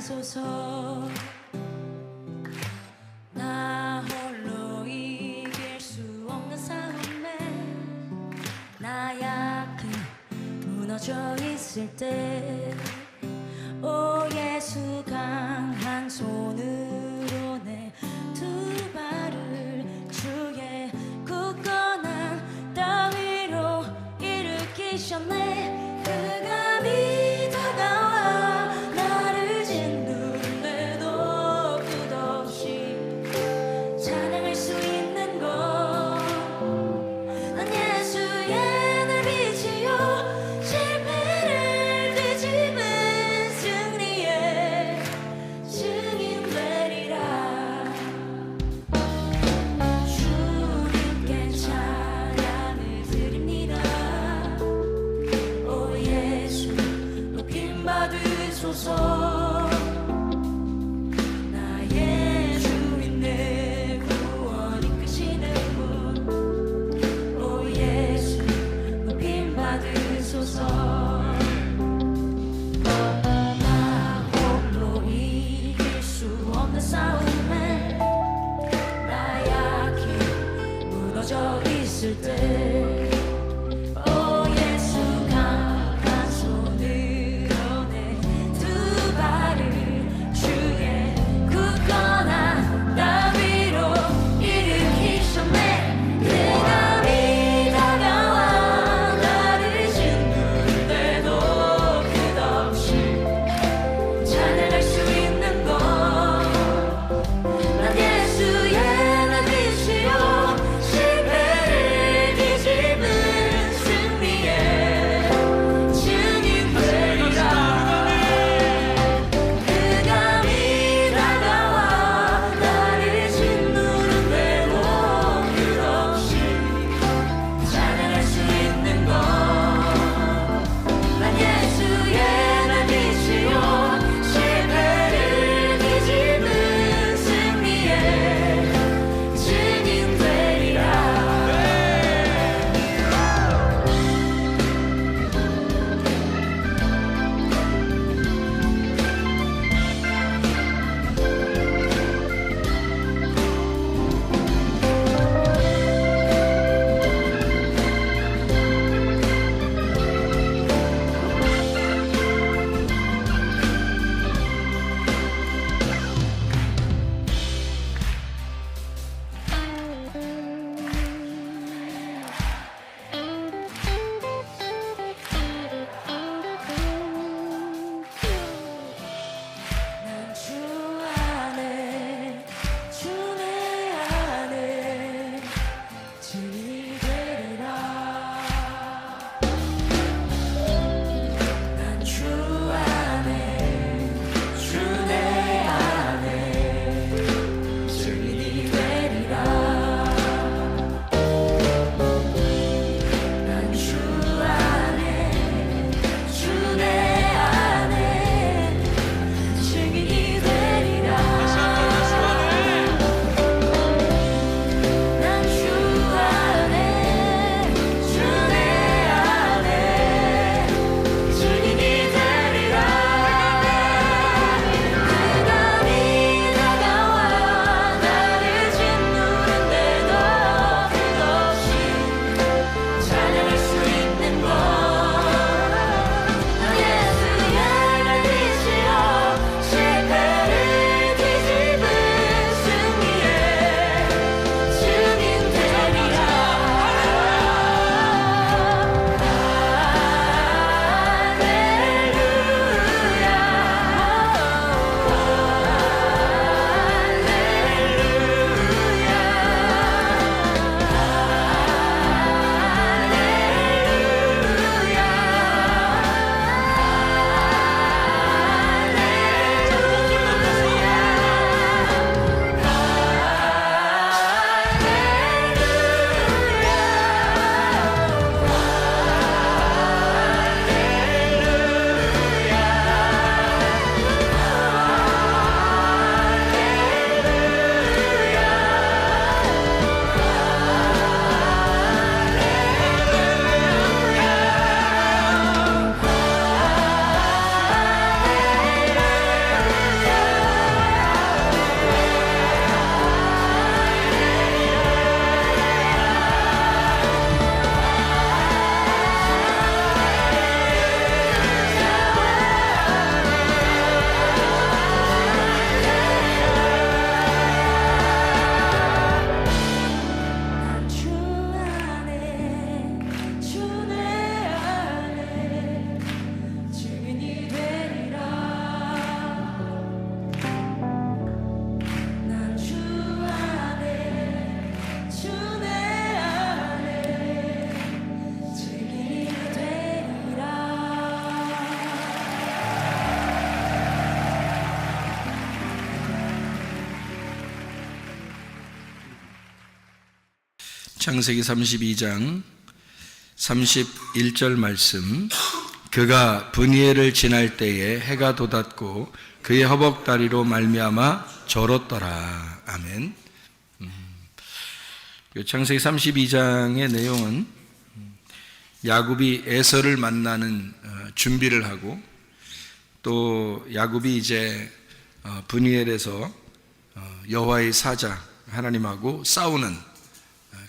하소서. 나 홀로 이길 수 없는 싸움에 나 약해 무너져 있을 때, 오 예수 강한 손으로 내 두 발을 주의 굳건한 땅 위로 일으키셨네. 그가 믿다가와 나를 짓누른데도 끝없이 찬양할 수 있는 것, 난 예수의 날 빛이요 실패를 뒤집은 승리의 증인 되리라. 주님께 찬양을 드립니다. 오 예수 높임 받으소서. 나의 주인 내 구원 이끄시는 분, 오 예수 높임 받으소서. 나 홀로 이길 수 없는 싸움에 나 약해 무너져 있을 때, 오 예수 강한 손으로 내 두 발 창세기 32장 31절 말씀. 그가 브니엘을 지날 때에 해가 돋았고 그의 허벅다리로 말미암아 절었더라. 아멘. 창세기 32장의 내용은 야곱이 에서를 만나는 준비를 하고, 또 야곱이 이제 브니엘에서 여호와의 사자 하나님하고 싸우는,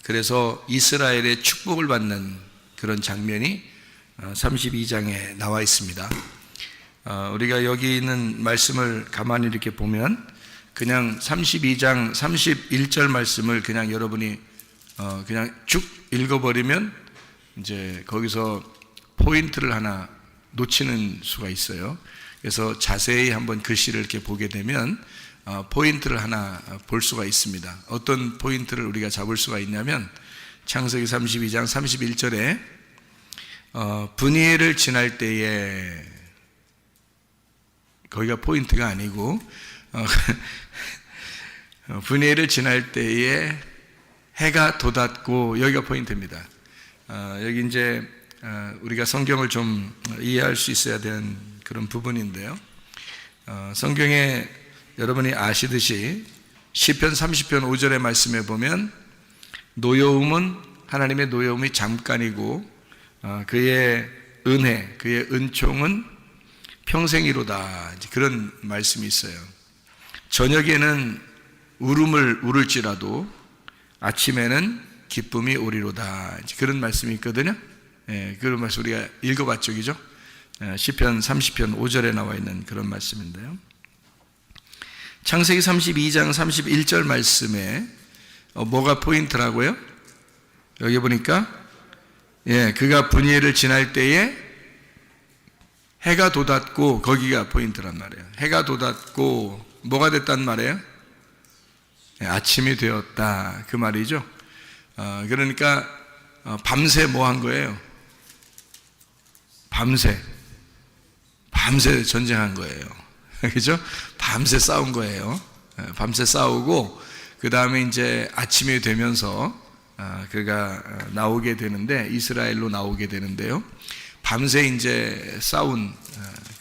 그래서 이스라엘의 축복을 받는 그런 장면이 32장에 나와 있습니다. 우리가 여기 있는 말씀을 가만히 이렇게 보면 그냥 32장 31절 말씀을 그냥 여러분이 그냥 쭉 읽어버리면 이제 거기서 포인트를 하나 놓치는 수가 있어요. 그래서 자세히 한번 글씨를 이렇게 보게 되면 포인트를 하나 볼 수가 있습니다. 어떤 포인트를 우리가 잡을 수가 있냐면 창세기 32장 31절에 브니엘을 지날 때에, 거기가 포인트가 아니고 브니엘을 지날 때에 해가 돋았고, 여기가 포인트입니다. 여기 이제 우리가 성경을 좀 이해할 수 있어야 되는 그런 부분인데요. 성경에 여러분이 아시듯이 시편 30편 5절의 말씀에 보면 노여움은, 하나님의 노여움이 잠깐이고 그의 은혜, 그의 은총은 평생이로다, 그런 말씀이 있어요. 저녁에는 울음을 울을지라도 아침에는 기쁨이 오리로다, 그런 말씀이 있거든요. 그런 말씀 우리가 읽어봤죠, 그죠? 시편 30편 5절에 나와 있는 그런 말씀인데요. 창세기 32장 31절 말씀에 뭐가 포인트라고요? 여기 보니까 그가 브니엘을 지날 때에 해가 돋았고, 거기가 포인트란 말이에요. 해가 돋았고 뭐가 됐단 말이에요? 아침이 되었다, 그 말이죠. 그러니까 밤새 뭐 한 거예요? 밤새 전쟁한 거예요. 그죠? 밤새 싸운 거예요. 밤새 싸우고 그 다음에 이제 아침이 되면서 그가 나오게 되는데, 이스라엘로 나오게 되는데요. 밤새 이제 싸운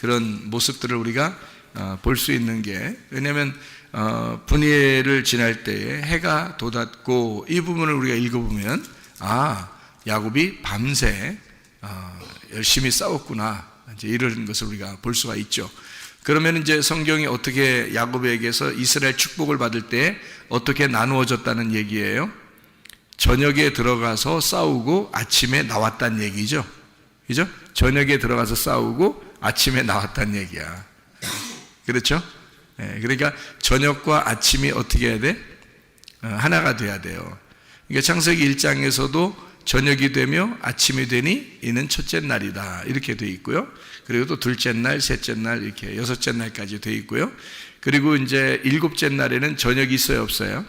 그런 모습들을 우리가 볼 수 있는 게, 왜냐하면 브니엘을 지날 때에 해가 돋았고, 이 부분을 우리가 읽어보면 야곱이 밤새 열심히 싸웠구나, 이제 이런 것을 우리가 볼 수가 있죠. 그러면 이제 성경이 어떻게 야곱에게서 이스라엘 축복을 받을 때 어떻게 나누어졌다는 얘기예요? 저녁에 들어가서 싸우고 아침에 나왔다는 얘기죠. 그죠? 저녁에 들어가서 싸우고 아침에 나왔다는 얘기야. 그렇죠? 그러니까 저녁과 아침이 어떻게 해야 돼? 하나가 돼야 돼요. 그러니까 창세기 1장에서도 저녁이 되며 아침이 되니 이는 첫째 날이다, 이렇게 돼 있고요. 그리고 또 둘째 날, 셋째 날, 이렇게 여섯째 날까지 돼 있고요. 그리고 이제 일곱째 날에는 저녁이 있어요, 없어요?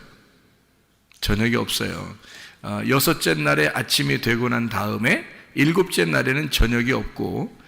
저녁이 없어요. 여섯째 날에 아침이 되고 난 다음에 일곱째 날에는 저녁이 없고,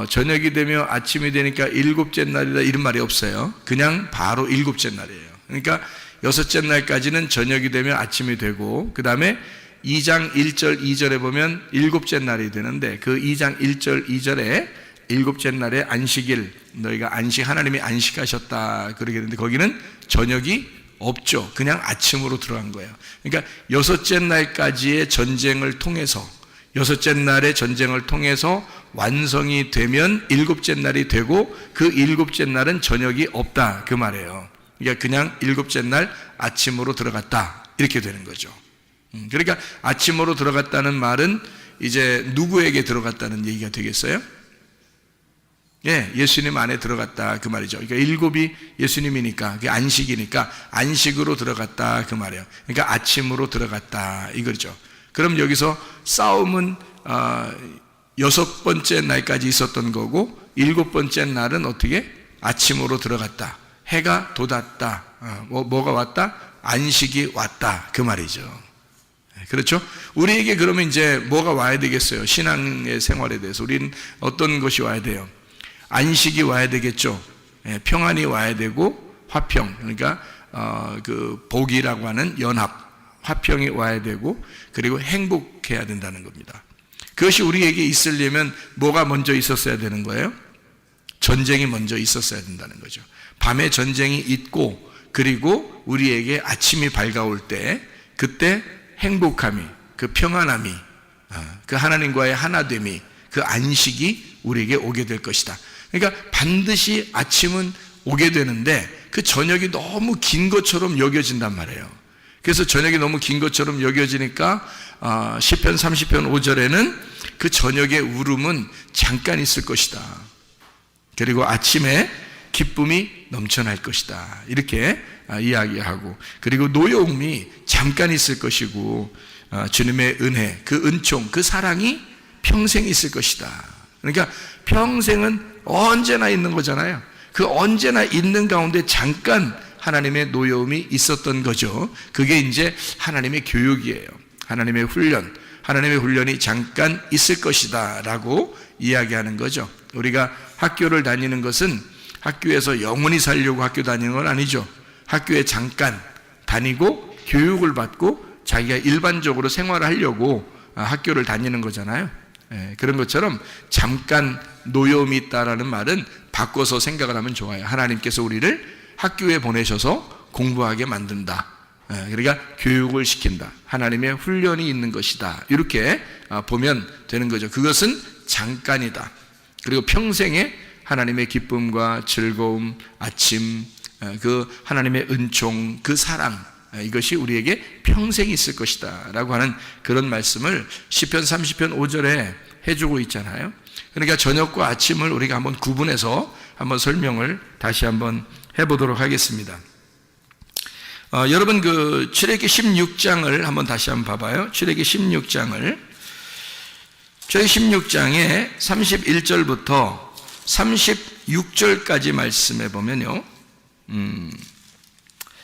저녁이 되며 아침이 되니까 일곱째 날이다, 이런 말이 없어요. 그냥 바로 일곱째 날이에요. 그러니까 여섯째 날까지는 저녁이 되며 아침이 되고, 그 다음에 2장 1절 2절에 보면 일곱째 날이 되는데, 그 2장 1절 2절에 일곱째 날에 안식일, 너희가 하나님이 안식하셨다, 그러게 되는데 거기는 저녁이 없죠. 그냥 아침으로 들어간 거예요. 그러니까 여섯째 날까지의 전쟁을 통해서, 여섯째 날의 전쟁을 통해서 완성이 되면 일곱째 날이 되고, 그 일곱째 날은 저녁이 없다, 그 말이에요. 그러니까 그냥 일곱째 날 아침으로 들어갔다, 이렇게 되는 거죠. 그러니까 아침으로 들어갔다는 말은 이제 누구에게 들어갔다는 얘기가 되겠어요? 예수님 안에 들어갔다, 그 말이죠. 그러니까 일곱이 예수님이니까, 그게 안식이니까 안식으로 들어갔다, 그 말이에요. 그러니까 아침으로 들어갔다, 이거죠. 그럼 여기서 싸움은 여섯 번째 날까지 있었던 거고, 일곱 번째 날은 어떻게? 아침으로 들어갔다, 해가 돋았다, 뭐가 왔다? 안식이 왔다, 그 말이죠. 그렇죠? 우리에게 그러면 이제 뭐가 와야 되겠어요? 신앙의 생활에 대해서 우리는 어떤 것이 와야 돼요? 안식이 와야 되겠죠. 평안이 와야 되고, 화평, 그러니까 그 복이라고 하는 연합, 화평이 와야 되고 그리고 행복해야 된다는 겁니다. 그것이 우리에게 있으려면 뭐가 먼저 있었어야 되는 거예요? 전쟁이 먼저 있었어야 된다는 거죠. 밤에 전쟁이 있고 그리고 우리에게 아침이 밝아올 때 그때 행복함이, 그 평안함이, 그 하나님과의 하나됨이, 그 안식이 우리에게 오게 될 것이다. 그러니까 반드시 아침은 오게 되는데 그 저녁이 너무 긴 것처럼 여겨진단 말이에요. 그래서 저녁이 너무 긴 것처럼 여겨지니까 시편 30편 5절에는 그 저녁의 울음은 잠깐 있을 것이다. 그리고 아침에 기쁨이 넘쳐날 것이다. 이렇게 이야기하고, 그리고 노여움이 잠깐 있을 것이고 주님의 은혜, 그 은총, 그 사랑이 평생 있을 것이다. 그러니까 평생은 언제나 있는 거잖아요. 그 언제나 있는 가운데 잠깐 하나님의 노여움이 있었던 거죠. 그게 이제 하나님의 교육이에요. 하나님의 훈련, 하나님의 훈련이 잠깐 있을 것이다 라고 이야기하는 거죠. 우리가 학교를 다니는 것은 학교에서 영원히 살려고 학교 다니는 건 아니죠. 학교에 잠깐 다니고 교육을 받고 자기가 일반적으로 생활을 하려고 학교를 다니는 거잖아요. 그런 것처럼 잠깐 노여움이 있다라는 말은 바꿔서 생각을 하면 좋아요. 하나님께서 우리를 학교에 보내셔서 공부하게 만든다. 그러니까 교육을 시킨다. 하나님의 훈련이 있는 것이다. 이렇게 보면 되는 거죠. 그것은 잠깐이다. 그리고 평생에 하나님의 기쁨과 즐거움, 아침, 그 하나님의 은총, 그 사랑, 이것이 우리에게 평생 있을 것이다 라고 하는 그런 말씀을 시편 30편 5절에 해주고 있잖아요. 그러니까 저녁과 아침을 우리가 한번 구분해서 한번 설명을 다시 한번 해보도록 하겠습니다. 여러분 그 출애굽기 16장을 한번 다시 한번 봐봐요. 출애굽기 16장을, 출애굽기 16장에 31절부터 36절까지 말씀해 보면요,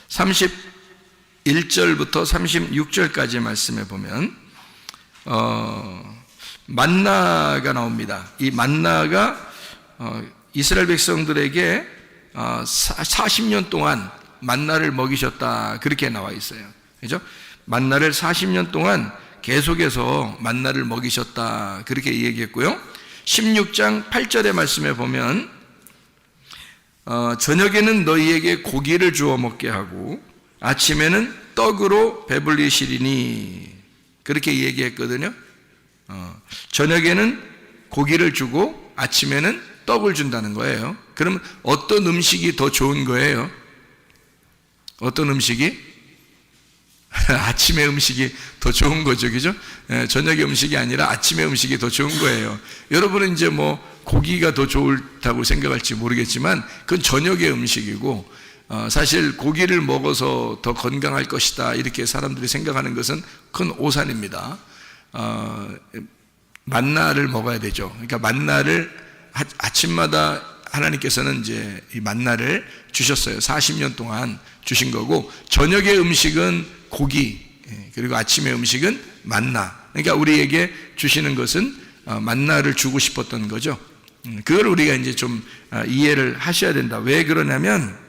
31절부터 36절까지 말씀해 보면 만나가 나옵니다. 이 만나가 이스라엘 백성들에게 40년 동안 만나를 먹이셨다, 그렇게 나와 있어요. 그죠? 만나를 40년 동안 계속해서 만나를 먹이셨다, 그렇게 얘기했고요. 16장 8절의 말씀에 보면 저녁에는 너희에게 고기를 주어 먹게 하고 아침에는 떡으로 배불리시리니, 그렇게 얘기했거든요. 저녁에는 고기를 주고 아침에는 떡을 준다는 거예요. 그럼 어떤 음식이 더 좋은 거예요? 어떤 음식이? 아침의 음식이 더 좋은 거죠. 그죠? 저녁의 음식이 아니라 아침의 음식이 더 좋은 거예요. 여러분은 이제 뭐 고기가 더 좋다고 생각할지 모르겠지만 그건 저녁의 음식이고, 사실 고기를 먹어서 더 건강할 것이다 이렇게 사람들이 생각하는 것은 큰 오산입니다. 만나를 먹어야 되죠. 그러니까 만나를 아침마다 하나님께서는 이제 이 만나를 주셨어요. 40년 동안 주신 거고, 저녁의 음식은 고기, 그리고 아침의 음식은 만나. 그러니까 우리에게 주시는 것은 만나를 주고 싶었던 거죠. 그걸 우리가 이제 좀 이해를 하셔야 된다. 왜 그러냐면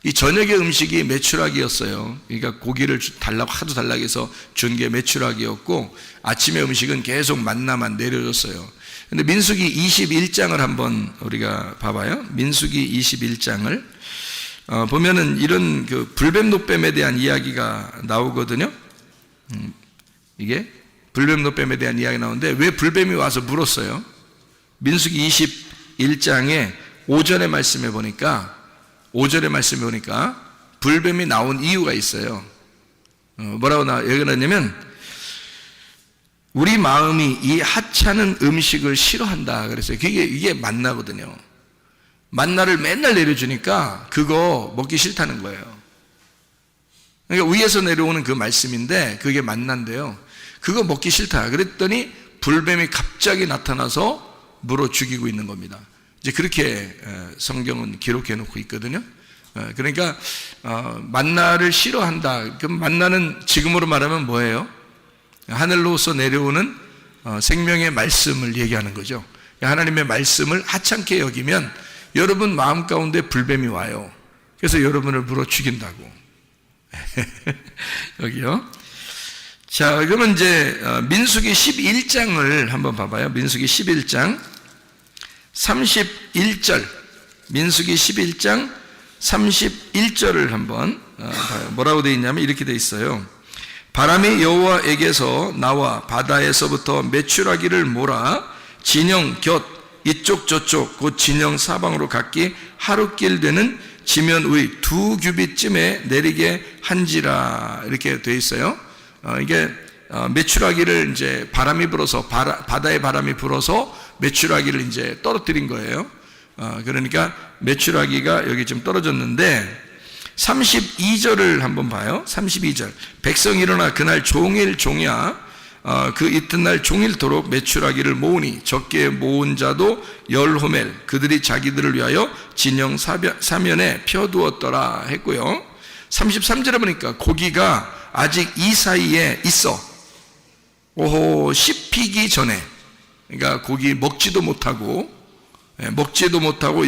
이 저녁의 음식이 메추라기였어요. 그러니까 고기를 달라고 하도 달라고 해서 준 게 메추라기였고, 아침의 음식은 계속 만나만 내려줬어요. 근데 민수기 21장을 한번 우리가 봐봐요. 민수기 21장을 보면은 이런 그 불뱀 노뱀에 대한 이야기가 나오거든요. 이게 불뱀 노뱀에 대한 이야기 나오는데 왜 불뱀이 와서 물었어요? 민수기 21장에 5절의 말씀에 보니까, 5절의 말씀에 보니까 불뱀이 나온 이유가 있어요. 뭐라고 얘기하냐면 우리 마음이 이 하찮은 음식을 싫어한다 그랬어요. 이게 만나거든요. 만나를 맨날 내려주니까 그거 먹기 싫다는 거예요. 그러니까 위에서 내려오는 그 말씀인데 그게 만난데요. 그거 먹기 싫다 그랬더니 불뱀이 갑자기 나타나서 물어 죽이고 있는 겁니다. 이제 그렇게 성경은 기록해 놓고 있거든요. 그러니까 만나를 싫어한다. 그럼 만나는 지금으로 말하면 뭐예요? 하늘로서 내려오는 생명의 말씀을 얘기하는 거죠. 하나님의 말씀을 하찮게 여기면 여러분 마음 가운데 불뱀이 와요. 그래서 여러분을 물어 죽인다고. 여기요. 자, 그러면 이제 민수기 11장을 한번 봐봐요. 민수기 11장 31절. 민수기 11장 31절을 한번 봐요. 뭐라고 되어 있냐면 이렇게 되어 있어요. 바람이 여호와에게서 나와 바다에서부터 메추라기를 몰아 진영 곁 이쪽 저쪽 곧 진영 사방으로 각기 하루길 되는 지면 의 2규빗쯤에 내리게 한지라, 이렇게 되어 있어요. 이게 메추라기를 이제 바람이 불어서 바다의 바람이 불어서 메추라기를 이제 떨어뜨린 거예요. 그러니까 메추라기가 여기 좀 떨어졌는데 32절을 한번 봐요. 32절. 백성이 일어나 그날 종일 종야 그 이튿날 종일토록 메추라기를 모으니 적게 모은 자도 10호멜 그들이 자기들을 위하여 진영 사면에 펴두었더라 했고요. 33절에 보니까 고기가 아직 이 사이에 있어. 오호, 씹히기 전에. 그러니까 고기 먹지도 못하고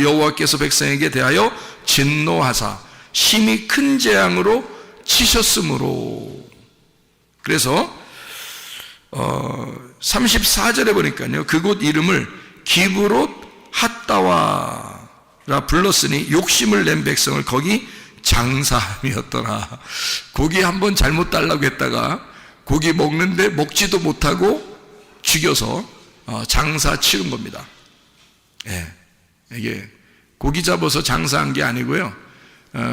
여호와께서 백성에게 대하여 진노하사 심히 큰 재앙으로 치셨으므로. 그래서 34절에 보니까요, 그곳 이름을 기브롯 핫다와라 불렀으니 욕심을 낸 백성을 거기 장사함이었더라. 고기 한번 잘못 달라고 했다가 고기 먹는데 먹지도 못하고 죽여서 장사 치른 겁니다. 예, 이게 고기 잡아서 장사한 게 아니고요,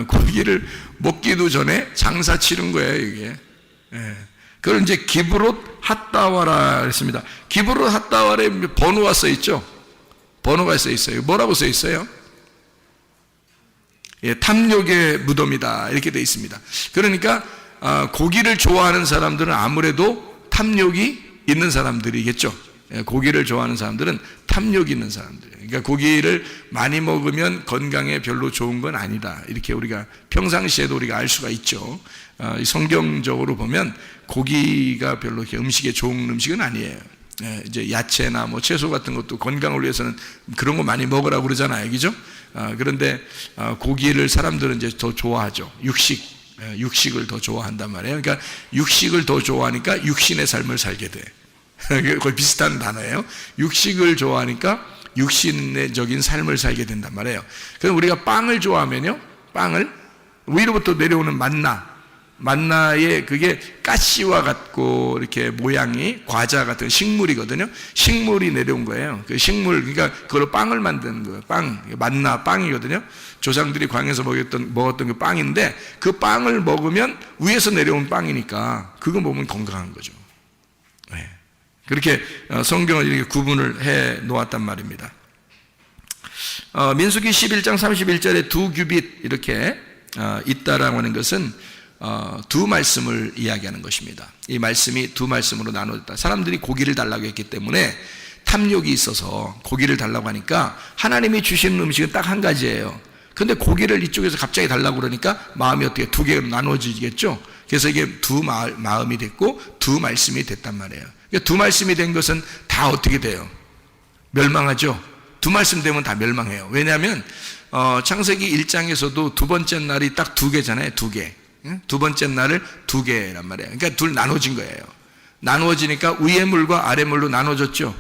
고기를 먹기도 전에 장사 치른 거예요, 이게. 예. 그걸 이제 기브롯 핫다와라 했습니다. 기브롯 핫다와에 번호가 써 있죠? 번호가 써 있어요. 뭐라고 써 있어요? 예, 탐욕의 무덤이다, 이렇게 돼 있습니다. 그러니까 고기를 좋아하는 사람들은 아무래도 탐욕이 있는 사람들이겠죠. 예, 고기를 좋아하는 사람들은 탐욕이 있는 사람들. 그러니까 고기를 많이 먹으면 건강에 별로 좋은 건 아니다, 이렇게 우리가 평상시에도 우리가 알 수가 있죠. 성경적으로 보면 고기가 별로 이렇게 음식에 좋은 음식은 아니에요. 예, 이제 야채나 뭐 채소 같은 것도 건강을 위해서는 그런 거 많이 먹으라고 그러잖아요, 그죠? 그런데 고기를 사람들은 이제 더 좋아하죠. 육식을 더 좋아한단 말이에요. 그러니까 육식을 더 좋아하니까 육신의 삶을 살게 돼. 거의 비슷한 단어예요. 육식을 좋아하니까 육신적인 삶을 살게 된단 말이에요. 그럼 우리가 빵을 좋아하면요, 빵을 위로부터 내려오는 만나의 그게 가시와 같고 이렇게 모양이 과자 같은 식물이거든요. 식물이 내려온 거예요. 그 식물, 그러니까 그걸로 빵을 만드는 거예요. 만나 빵이거든요. 조상들이 광야에서 먹었던 그 빵인데, 그 빵을 먹으면 위에서 내려온 빵이니까 그거 먹으면 건강한 거죠. 네. 그렇게 성경을 이렇게 구분을 해 놓았단 말입니다. 민수기 11장 31절에 2규빗 이렇게 있다라고 하는 것은 두 말씀을 이야기하는 것입니다. 이 말씀이 두 말씀으로 나눠졌다. 사람들이 고기를 달라고 했기 때문에 탐욕이 있어서 고기를 달라고 하니까 하나님이 주시는 음식은 딱 한 가지예요. 근데 고기를 이쪽에서 갑자기 달라고 그러니까 마음이 어떻게 두 개로 나눠지겠죠. 그래서 이게 두 마음이 됐고 두 말씀이 됐단 말이에요. 그러니까 두 말씀이 된 것은 다 어떻게 돼요? 멸망하죠. 두 말씀 되면 다 멸망해요. 왜냐하면 창세기 1장에서도 두 번째 날이 딱 2개잖아요. 2개. 두 번째 날을 2개란 말이에요. 그러니까 둘 나눠진 거예요. 나누어지니까 위의 물과 아래 물로 나눠졌죠.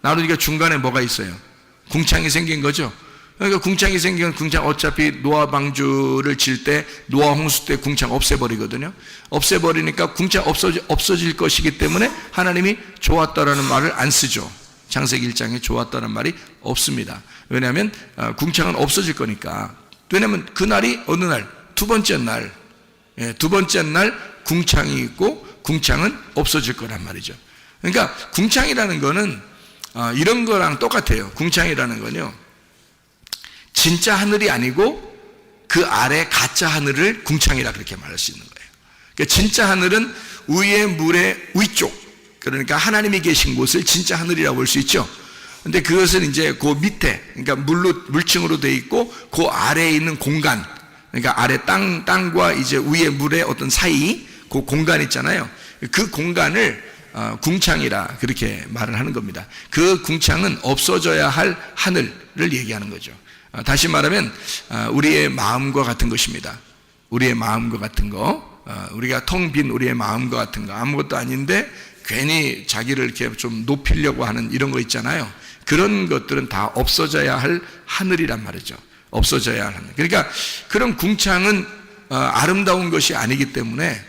나누니까 중간에 뭐가 있어요? 궁창이 생긴 거죠. 그러니까 궁창이 생기면 궁창, 어차피 노아 방주를 질 때, 노아 홍수 때 궁창 없애버리거든요. 없애버리니까 궁창 없어질 것이기 때문에 하나님이 좋았다라는 말을 안 쓰죠. 창세기 1장에 좋았다는 말이 없습니다. 왜냐하면 궁창은 없어질 거니까. 왜냐하면 그날이 어느 날? 두 번째 날. 예, 두 번째 날 궁창이 있고 궁창은 없어질 거란 말이죠. 그러니까 궁창이라는 거는 이런 거랑 똑같아요. 궁창이라는 건요, 진짜 하늘이 아니고 그 아래 가짜 하늘을 궁창이라 그렇게 말할 수 있는 거예요. 그러니까 진짜 하늘은 위의 물의 위쪽, 그러니까 하나님이 계신 곳을 진짜 하늘이라고 볼 수 있죠. 근데 그것은 이제 그 밑에, 그러니까 물층으로 되어 있고 그 아래에 있는 공간, 그러니까 아래 땅과 이제 위의 물의 어떤 사이, 그 공간 있잖아요. 그 공간을 궁창이라 그렇게 말을 하는 겁니다. 그 궁창은 없어져야 할 하늘을 얘기하는 거죠. 다시 말하면 우리의 마음과 같은 것입니다. 우리의 마음과 같은 거. 우리가 텅 빈 우리의 마음과 같은 거, 아무것도 아닌데 괜히 자기를 이렇게 좀 높이려고 하는 이런 거 있잖아요. 그런 것들은 다 없어져야 할 하늘이란 말이죠. 없어져야 할 하늘. 그러니까 그런 궁창은 아름다운 것이 아니기 때문에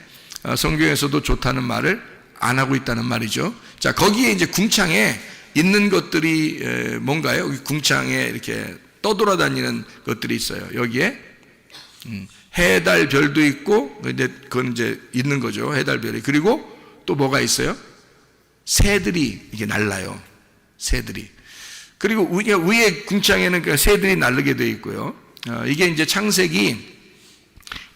성경에서도 좋다는 말을 안 하고 있다는 말이죠. 자, 거기에 이제 궁창에 있는 것들이 뭔가요? 여기 궁창에 이렇게 떠돌아다니는 것들이 있어요. 여기에 해, 달, 별도 있고, 이제 그건 이제 있는 거죠. 해, 달, 별이. 그리고 또 뭐가 있어요? 새들이 이게 날라요. 새들이. 그리고 위에 궁창에는 그 새들이 날르게 되어 있고요. 이게 이제 창세기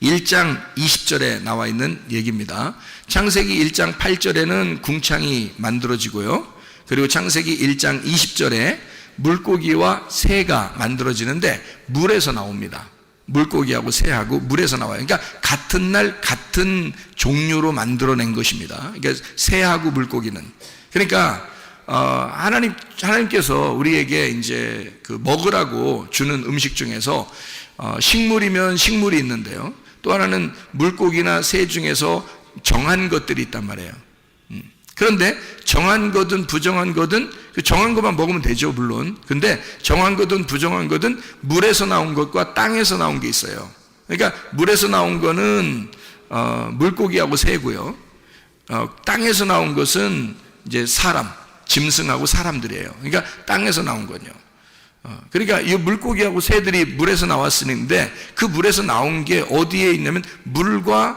1장 20절에 나와 있는 얘기입니다. 창세기 1장 8절에는 궁창이 만들어지고요. 그리고 창세기 1장 20절에 물고기와 새가 만들어지는데 물에서 나옵니다. 물고기하고 새하고 물에서 나와요. 그러니까 같은 날 같은 종류로 만들어낸 것입니다. 그러니까 새하고 물고기는. 그러니까 하나님께서 우리에게 이제 그 먹으라고 주는 음식 중에서 식물이면 식물이 있는데요. 또 하나는 물고기나 새 중에서 정한 것들이 있단 말이에요. 그런데 정한 거든 부정한 거든 그 정한 것만 먹으면 되죠, 물론. 근데 정한 거든 부정한 거든 물에서 나온 것과 땅에서 나온 게 있어요. 그러니까 물에서 나온 거는 물고기하고 새고요. 땅에서 나온 것은 이제 사람, 짐승하고 사람들이에요. 그러니까 땅에서 나온 거죠. 그러니까 이 물고기하고 새들이 물에서 나왔으는데 그 물에서 나온 게 어디에 있냐면 물과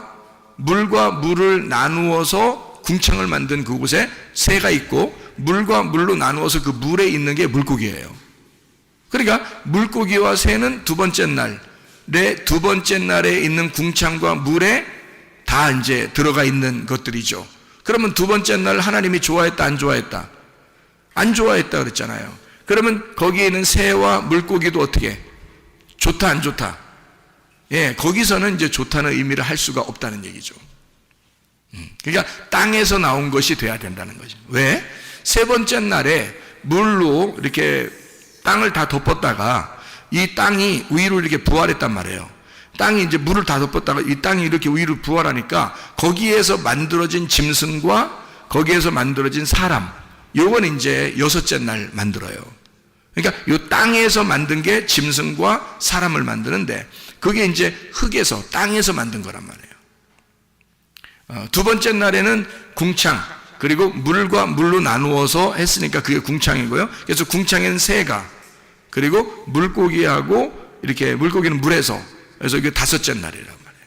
물을 나누어서 궁창을 만든 그곳에 새가 있고 물과 물로 나누어서 그 물에 있는 게 물고기예요. 그러니까 물고기와 새는 두 번째 날에 있는 궁창과 물에 다 이제 들어가 있는 것들이죠. 그러면 두 번째 날 하나님이 좋아했다, 안 좋아했다? 안 좋아했다 그랬잖아요. 그러면 거기에 있는 새와 물고기도 어떻게? 좋다, 안 좋다? 예, 거기서는 이제 좋다는 의미를 할 수가 없다는 얘기죠. 그러니까 땅에서 나온 것이 돼야 된다는 거죠. 왜? 세 번째 날에 물로 이렇게 땅을 다 덮었다가 이 땅이 위로 이렇게 부활했단 말이에요. 땅이 이제 물을 다 덮었다가 이 땅이 이렇게 위로 부활하니까 거기에서 만들어진 짐승과 거기에서 만들어진 사람, 요건 이제 여섯째 날 만들어요. 그러니까 이 땅에서 만든 게 짐승과 사람을 만드는데 그게 이제 흙에서 땅에서 만든 거란 말이에요. 두 번째 날에는 궁창, 그리고 물과 물로 나누어서 했으니까 그게 궁창이고요. 그래서 궁창에는 새가, 그리고 물고기하고 이렇게 물고기는 물에서, 그래서 이게 다섯째 날이란 말이에요.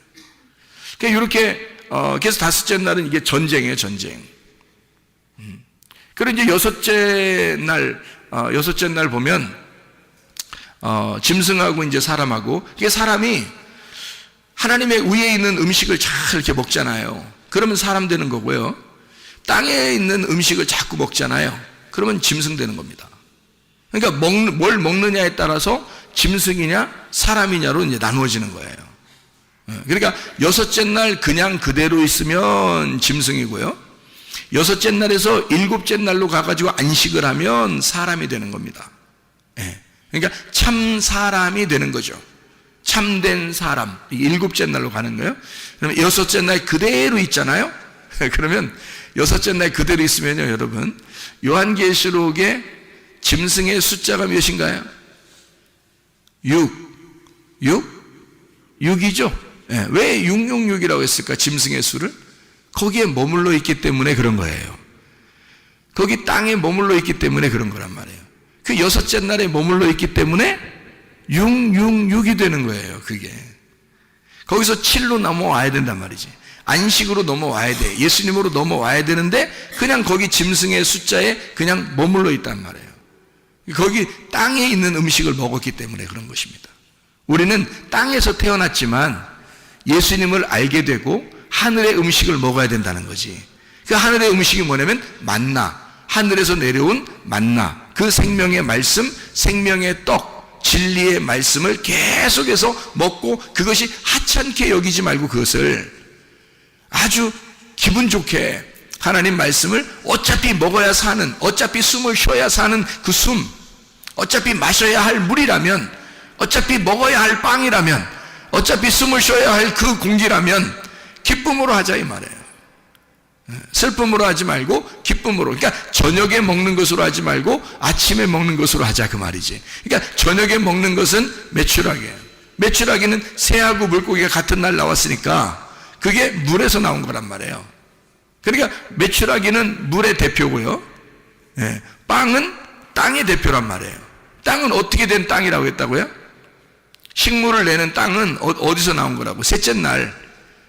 그러니까 이렇게 그래서 다섯째 날은 이게 전쟁이에요, 전쟁. 그리고 이제 여섯째 날 보면 짐승하고 이제 사람하고, 이게 사람이 하나님의 위에 있는 음식을 잘 이렇게 먹잖아요. 그러면 사람 되는 거고요. 땅에 있는 음식을 자꾸 먹잖아요. 그러면 짐승 되는 겁니다. 그러니까 뭘 먹느냐에 따라서 짐승이냐 사람이냐로 이제 나누어지는 거예요. 그러니까 여섯째 날 그냥 그대로 있으면 짐승이고요. 여섯째 날에서 일곱째 날로 가가지고 안식을 하면 사람이 되는 겁니다. 그러니까 참 사람이 되는 거죠. 참된 사람, 일곱째 날로 가는 거예요. 그러면 여섯째 날 그대로 있잖아요. 그러면 여섯째 날 그대로 있으면요, 여러분, 요한계시록에 짐승의 숫자가 몇인가요? 6이죠. 왜 666이라고 했을까? 짐승의 수를 거기에 머물러 있기 때문에 그런 거예요. 거기 땅에 머물러 있기 때문에 그런 거란 말이에요. 그 여섯째 날에 머물러 있기 때문에 666이 되는 거예요. 그게 거기서 7로 넘어와야 된단 말이지. 안식으로 넘어와야 돼. 예수님으로 넘어와야 되는데 그냥 거기 짐승의 숫자에 그냥 머물러 있단 말이에요. 거기 땅에 있는 음식을 먹었기 때문에 그런 것입니다. 우리는 땅에서 태어났지만 예수님을 알게 되고 하늘의 음식을 먹어야 된다는 거지. 그 하늘의 음식이 뭐냐면 만나, 하늘에서 내려온 만나, 그 생명의 말씀, 생명의 떡, 진리의 말씀을 계속해서 먹고 그것이 하찮게 여기지 말고 그것을 아주 기분 좋게 하나님 말씀을 어차피 먹어야 사는, 어차피 숨을 쉬어야 사는 그 숨, 어차피 마셔야 할 물이라면, 어차피 먹어야 할 빵이라면, 어차피 숨을 쉬어야 할 그 공기라면 기쁨으로 하자 이 말이에요. 슬픔으로 하지 말고 기쁨으로. 그러니까 저녁에 먹는 것으로 하지 말고 아침에 먹는 것으로 하자 그 말이지. 그러니까 저녁에 먹는 것은 메추라기예요. 메추라기는 새하고 물고기가 같은 날 나왔으니까 그게 물에서 나온 거란 말이에요. 그러니까 메추라기는 물의 대표고요. 빵은 땅의 대표란 말이에요. 땅은 어떻게 된 땅이라고 했다고요? 식물을 내는 땅은 어디서 나온 거라고? 셋째 날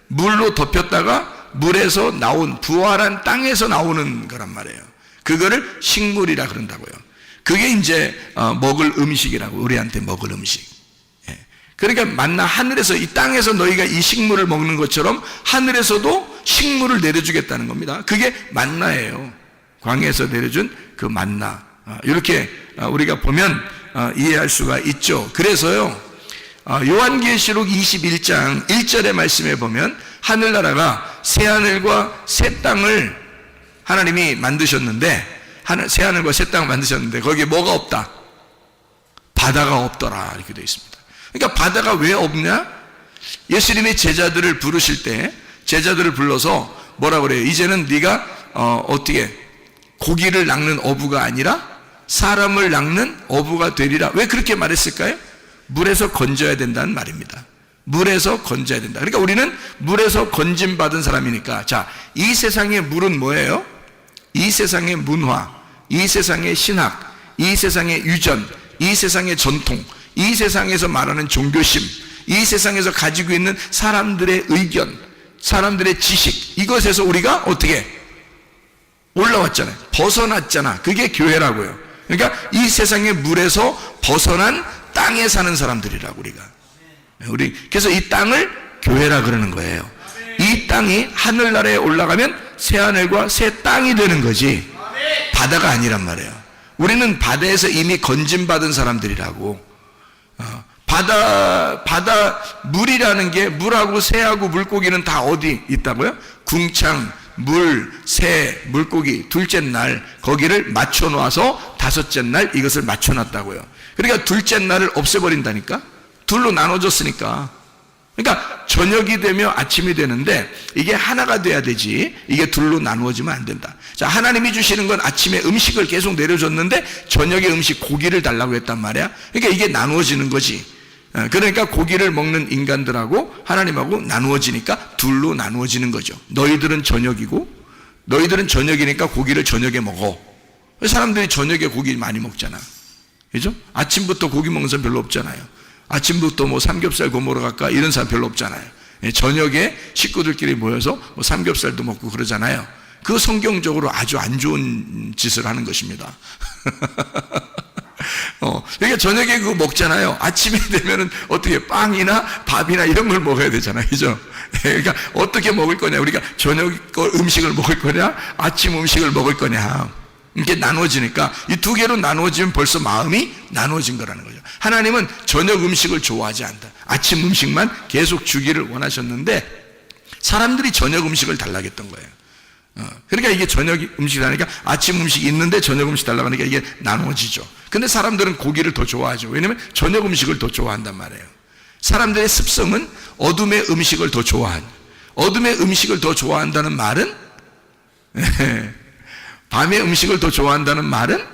물로 덮였다가 물에서 나온 부활한 땅에서 나오는 거란 말이에요. 그거를 식물이라 그런다고요. 그게 이제 먹을 음식이라고, 우리한테 먹을 음식. 그러니까 만나 하늘에서, 이 땅에서 너희가 이 식물을 먹는 것처럼 하늘에서도 식물을 내려주겠다는 겁니다. 그게 만나예요. 광야에서 내려준 그 만나. 이렇게 우리가 보면 이해할 수가 있죠. 그래서요, 요한계시록 21장 1절의 말씀에 보면 하늘나라가 새하늘과 새 땅을 하나님이 만드셨는데, 새하늘과 새 땅을 만드셨는데 거기에 뭐가 없다? 바다가 없더라 이렇게 되어 있습니다. 그러니까 바다가 왜 없냐? 예수님이 제자들을 부르실 때 제자들을 불러서 뭐라 그래요? 이제는 네가 어떻게 고기를 낚는 어부가 아니라 사람을 낚는 어부가 되리라. 왜 그렇게 말했을까요? 물에서 건져야 된다는 말입니다. 물에서 건져야 된다. 그러니까 우리는 물에서 건짐받은 사람이니까, 자, 이 세상의 물은 뭐예요? 이 세상의 문화, 이 세상의 신학, 이 세상의 유전, 이 세상의 전통, 이 세상에서 말하는 종교심, 이 세상에서 가지고 있는 사람들의 의견, 사람들의 지식, 이것에서 우리가 어떻게 올라왔잖아요. 벗어났잖아. 그게 교회라고요. 그러니까 이 세상의 물에서 벗어난 땅에 사는 사람들이라고 우리 그래서 이 땅을 교회라 그러는 거예요. 이 땅이 하늘나라에 올라가면 새 하늘과 새 땅이 되는 거지 바다가 아니란 말이에요. 우리는 바다에서 이미 건짐받은 사람들이라고. 바다 물이라는 게, 물하고 새하고 물고기는 다 어디 있다고요? 궁창, 물, 새, 물고기 둘째 날 거기를 맞춰 놓아서 다섯째 날 이것을 맞춰 놨다고요. 그러니까 둘째 날을 없애버린다니까. 둘로 나눠졌으니까. 그러니까 저녁이 되며 아침이 되는데 이게 하나가 돼야 되지, 이게 둘로 나누어지면 안 된다. 자, 하나님이 주시는 건 아침에 음식을 계속 내려줬는데 저녁에 음식 고기를 달라고 했단 말이야. 그러니까 이게 나누어지는 거지. 그러니까 고기를 먹는 인간들하고 하나님하고 나누어지니까 둘로 나누어지는 거죠. 너희들은 저녁이고, 너희들은 저녁이니까 고기를 저녁에 먹어. 사람들이 저녁에 고기 많이 먹잖아. 그죠? 아침부터 고기 먹는 사람 별로 없잖아요. 아침부터 뭐 삼겹살 구워 먹으러 갈까 이런 사람 별로 없잖아요. 저녁에 식구들끼리 모여서 뭐 삼겹살도 먹고 그러잖아요. 그 성경적으로 아주 안 좋은 짓을 하는 것입니다. 그러니까 저녁에 그거 먹잖아요. 아침에 되면은 어떻게 빵이나 밥이나 이런 걸 먹어야 되잖아요. 그죠? 그러니까 어떻게 먹을 거냐? 우리가 저녁 음식을 먹을 거냐? 아침 음식을 먹을 거냐? 이렇게 나눠지니까 이 두 개로 나눠지면 벌써 마음이 나눠진 거라는 거죠. 하나님은 저녁 음식을 좋아하지 않다. 아침 음식만 계속 주기를 원하셨는데 사람들이 저녁 음식을 달라겠던 거예요. 그러니까 이게 저녁 음식이 하니까 아침 음식이 있는데 저녁 음식 달라고 하니까 이게 나눠지죠. 근데 사람들은 고기를 더 좋아하죠. 왜냐하면 저녁 음식을 더 좋아한단 말이에요. 사람들의 습성은 어둠의 음식을 더 좋아한, 어둠의 음식을 더 좋아한다는 말은 밤의 음식을 더 좋아한다는 말은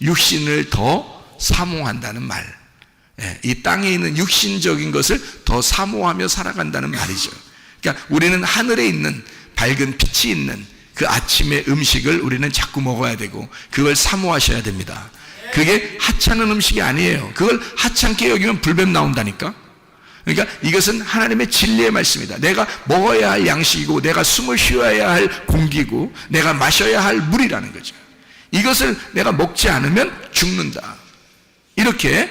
육신을 더 사모한다는 말. 이 땅에 있는 육신적인 것을 더 사모하며 살아간다는 말이죠. 그러니까 우리는 하늘에 있는 밝은 빛이 있는 그 아침의 음식을 우리는 자꾸 먹어야 되고 그걸 사모하셔야 됩니다. 그게 하찮은 음식이 아니에요. 그걸 하찮게 여기면 불뱀 나온다니까. 그러니까 이것은 하나님의 진리의 말씀이다. 내가 먹어야 할 양식이고 내가 숨을 쉬어야 할 공기고 내가 마셔야 할 물이라는 거죠. 이것을 내가 먹지 않으면 죽는다. 이렇게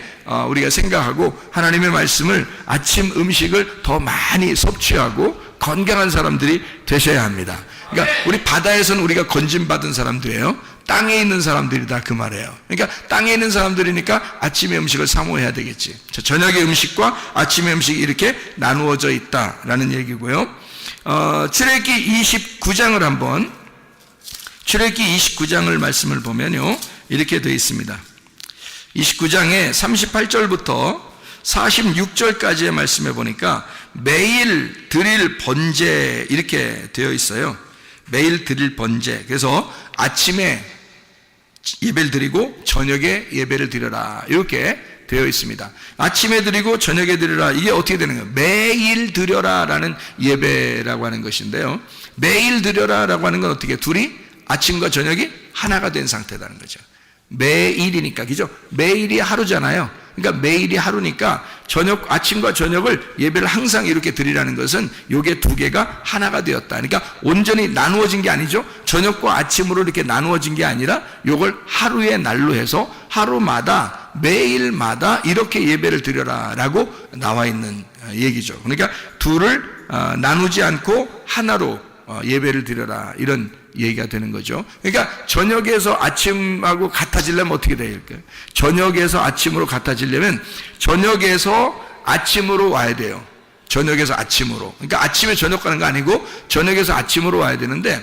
우리가 생각하고 하나님의 말씀을, 아침 음식을 더 많이 섭취하고 건강한 사람들이 되셔야 합니다. 그러니까 우리 바다에서는 우리가 건짐받은 사람들이에요. 땅에 있는 사람들이다 그 말이에요. 그러니까 땅에 있는 사람들이니까 아침의 음식을 사모해야 되겠지. 저녁의 음식과 아침의 음식이 이렇게 나누어져 있다라는 얘기고요. 출애굽기 29장을 한번, 출애굽기 29장을 말씀을 보면요 이렇게 되어 있습니다. 29장에 38절부터 46절까지의 말씀에 보니까 매일 드릴 번제 이렇게 되어 있어요. 매일 드릴 번제. 그래서 아침에 예배를 드리고 저녁에 예배를 드려라 이렇게 되어 있습니다. 아침에 드리고 저녁에 드려라. 이게 어떻게 되는 거예요? 매일 드려라 라는 예배라고 하는 것인데요, 매일 드려라 라고 하는 건 어떻게, 둘이 아침과 저녁이 하나가 된 상태라는 거죠. 매일이니까, 그죠? 매일이 하루잖아요. 그러니까 매일이 하루니까 아침과 저녁을 예배를 항상 이렇게 드리라는 것은 요게 두 개가 하나가 되었다. 그러니까 온전히 나누어진 게 아니죠. 저녁과 아침으로 이렇게 나누어진 게 아니라 요걸 하루의 날로 해서 하루마다 매일마다 이렇게 예배를 드려라 라고 나와 있는 얘기죠. 그러니까 둘을 나누지 않고 하나로 예배를 드려라 이런 얘기가 되는 거죠. 그러니까 저녁에서 아침하고 같아지려면 어떻게 돼야 될까요? 저녁에서 아침으로 같아지려면 저녁에서 아침으로 와야 돼요. 저녁에서 아침으로. 그러니까 아침에 저녁 가는 거 아니고 저녁에서 아침으로 와야 되는데,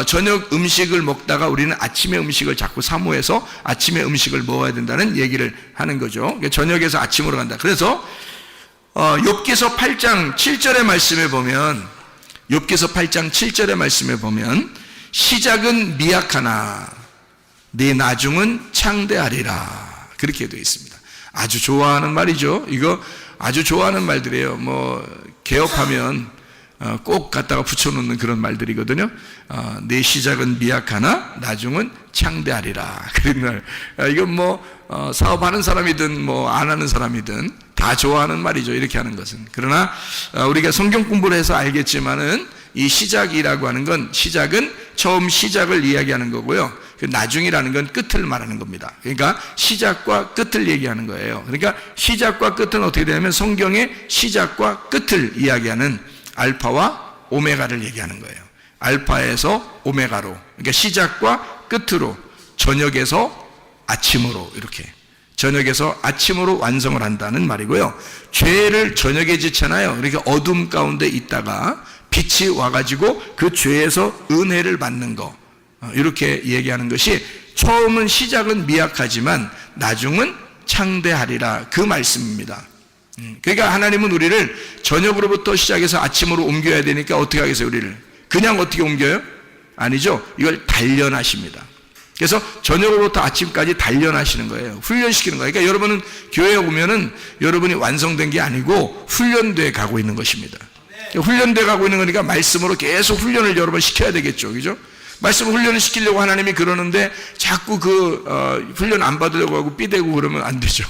저녁 음식을 먹다가 우리는 아침의 음식을 자꾸 사모해서 아침의 음식을 먹어야 된다는 얘기를 하는 거죠. 그러니까 저녁에서 아침으로 간다. 그래서 욥기서 8장 7절의 말씀에 보면, 욥기서 8장 7절의 말씀에 보면 시작은 미약하나 네 나중은 창대하리라 그렇게 되어 있습니다. 아주 좋아하는 말이죠. 이거 아주 좋아하는 말들이에요. 개업하면 꼭 갖다가 붙여놓는 그런 말들이거든요. 내 시작은 미약하나 나중은 창대하리라 그런 말. 이건 사업하는 사람이든 안 하는 사람이든 다 좋아하는 말이죠. 이렇게 하는 것은. 그러나 우리가 성경 공부를 해서 알겠지만은 이 시작이라고 하는 건, 시작은 처음 시작을 이야기하는 거고요, 나중이라는 건 끝을 말하는 겁니다. 그러니까 시작과 끝을 얘기하는 거예요. 그러니까 시작과 끝은 어떻게 되냐면 성경의 시작과 끝을 이야기하는 알파와 오메가를 얘기하는 거예요. 알파에서 오메가로, 그러니까 시작과 끝으로, 저녁에서 아침으로, 이렇게 저녁에서 아침으로 완성을 한다는 말이고요. 죄를 저녁에 짓잖아요. 그러니까 어둠 가운데 있다가 빛이 와가지고 그 죄에서 은혜를 받는 거, 이렇게 얘기하는 것이, 처음은 시작은 미약하지만 나중은 창대하리라 그 말씀입니다. 그러니까 하나님은 우리를 저녁으로부터 시작해서 아침으로 옮겨야 되니까 어떻게 하겠어요? 우리를 그냥 어떻게 옮겨요? 아니죠. 이걸 단련하십니다. 그래서 저녁으로부터 아침까지 단련하시는 거예요. 훈련시키는 거예요. 그러니까 여러분은 교회에 오면은 여러분이 완성된 게 아니고 훈련돼 가고 있는 것입니다. 훈련돼 가고 있는 거니까 말씀으로 계속 훈련을 여러 번 시켜야 되겠죠. 그죠? 말씀 훈련을 시키려고 하나님이 그러는데 자꾸 훈련 안 받으려고 하고 삐대고 그러면 안 되죠.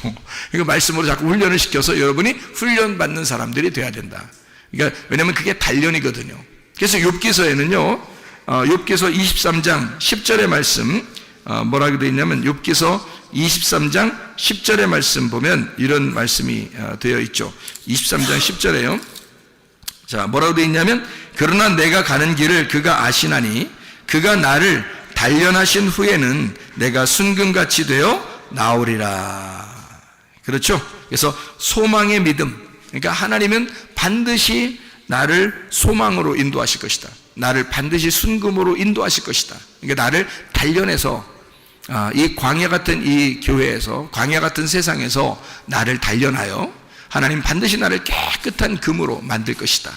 그러니까 말씀으로 자꾸 훈련을 시켜서 여러분이 훈련받는 사람들이 돼야 된다. 그러니까 왜냐면 그게 단련이거든요. 그래서 욥기서에는요, 욥기서 23장 10절의 말씀, 뭐라고 되어 있냐면 욥기서 23장 10절의 말씀 보면 이런 말씀이 되어 있죠. 23장 10절에요. 자, 뭐라고 되어 있냐면, 그러나 내가 가는 길을 그가 아시나니 그가 나를 단련하신 후에는 내가 순금같이 되어 나오리라. 그렇죠? 그래서 소망의 믿음. 그러니까 하나님은 반드시 나를 소망으로 인도하실 것이다. 나를 반드시 순금으로 인도하실 것이다. 그러니까 나를 단련해서, 이 광야 같은 이 교회에서, 광야 같은 세상에서 나를 단련하여 하나님 반드시 나를 깨끗한 금으로 만들 것이다.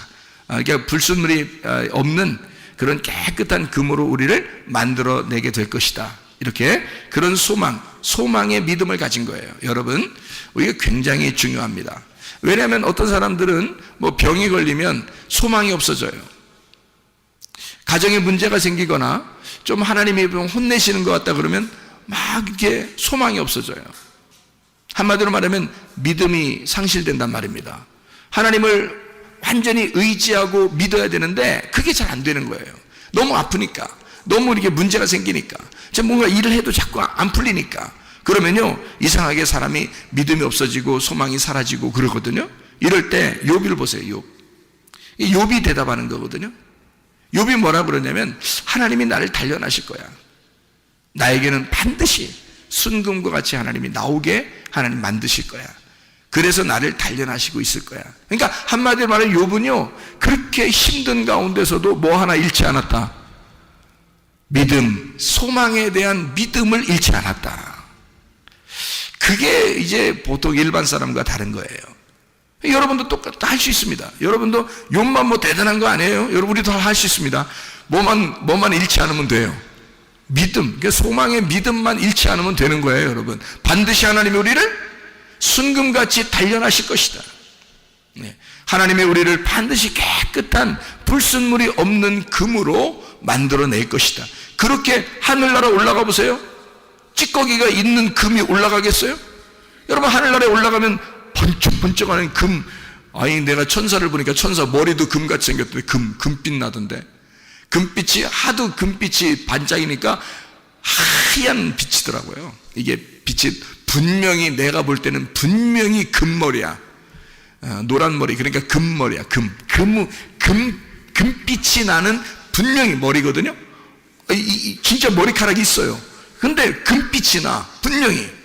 그러니까 불순물이 없는 그런 깨끗한 금으로 우리를 만들어내게 될 것이다. 이렇게 그런 소망의 믿음을 가진 거예요. 여러분, 이게 굉장히 중요합니다. 왜냐하면 어떤 사람들은 병이 걸리면 소망이 없어져요. 가정에 문제가 생기거나 좀 하나님이 혼내시는 것 같다 그러면 막 이렇게 소망이 없어져요. 한마디로 말하면 믿음이 상실된단 말입니다. 하나님을 완전히 의지하고 믿어야 되는데 그게 잘 안 되는 거예요. 너무 아프니까, 너무 이렇게 문제가 생기니까, 뭔가 일을 해도 자꾸 안 풀리니까. 그러면요, 이상하게 사람이 믿음이 없어지고 소망이 사라지고 그러거든요. 이럴 때 욥을 보세요. 욥이 대답하는 거거든요. 욥이 뭐라 그러냐면, 하나님이 나를 단련하실 거야. 나에게는 반드시 순금과 같이 하나님이 나오게 하나님 만드실 거야. 그래서 나를 단련하시고 있을 거야. 그러니까 한마디로 말하면 욥은요, 그렇게 힘든 가운데서도 뭐 하나 잃지 않았다. 믿음, 소망에 대한 믿음을 잃지 않았다. 그게 이제 보통 일반 사람과 다른 거예요. 여러분도 똑같이 할 수 있습니다. 여러분도 욕만 뭐 대단한 거 아니에요. 여러분 우리 다 할 수 있습니다. 뭐만 잃지 않으면 돼요. 믿음, 소망의 믿음만 잃지 않으면 되는 거예요, 여러분. 반드시 하나님이 우리를 순금같이 단련하실 것이다. 네. 하나님의 우리를 반드시 깨끗한 불순물이 없는 금으로 만들어낼 것이다. 그렇게 하늘나라 올라가 보세요. 찌꺼기가 있는 금이 올라가겠어요? 여러분 하늘나라에 올라가면 번쩍번쩍하는 금, 아니 내가 천사를 보니까 천사 머리도 금같이 생겼던데 금빛 나던데, 금빛이 하도 금빛이 반짝이니까 하얀 빛이더라고요. 이게 빛이 분명히 내가 볼 때는 분명히 금머리야. 노란 머리, 그러니까 금머리야. 금빛이 나는 분명히 머리거든요. 진짜 머리카락이 있어요. 근데 금빛이 나, 분명히.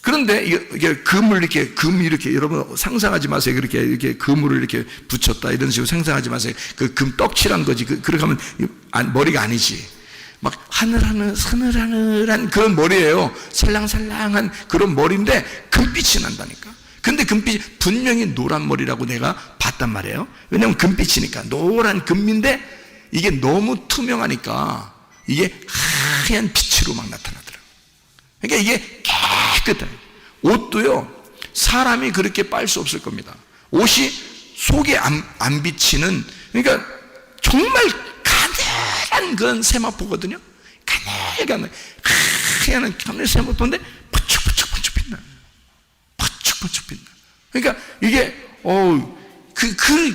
그런데 이게 금을 이렇게 여러분 상상하지 마세요. 이렇게 금을 이렇게 붙였다 이런 식으로 상상하지 마세요. 그 금 떡칠한 거지. 그렇게 하면 머리가 아니지. 막 서늘한 그런 머리예요. 살랑살랑한 그런 머리인데 금빛이 난다니까. 근데 금빛이 분명히 노란 머리라고 내가 봤단 말이에요. 왜냐면 금빛이니까. 노란 금인데 이게 너무 투명하니까 이게 하얀 빛으로 막 나타나더라고요. 그러니까 이게 깨끗한 옷도요, 사람이 그렇게 빨 수 없을 겁니다. 옷이 속에 안 비치는, 그러니까 정말 가늘한 그런 세마포거든요. 가늘가늘 하얀 세마포인데 번쩍번쩍 빛나. 번쩍번쩍 빛나. 그러니까 이게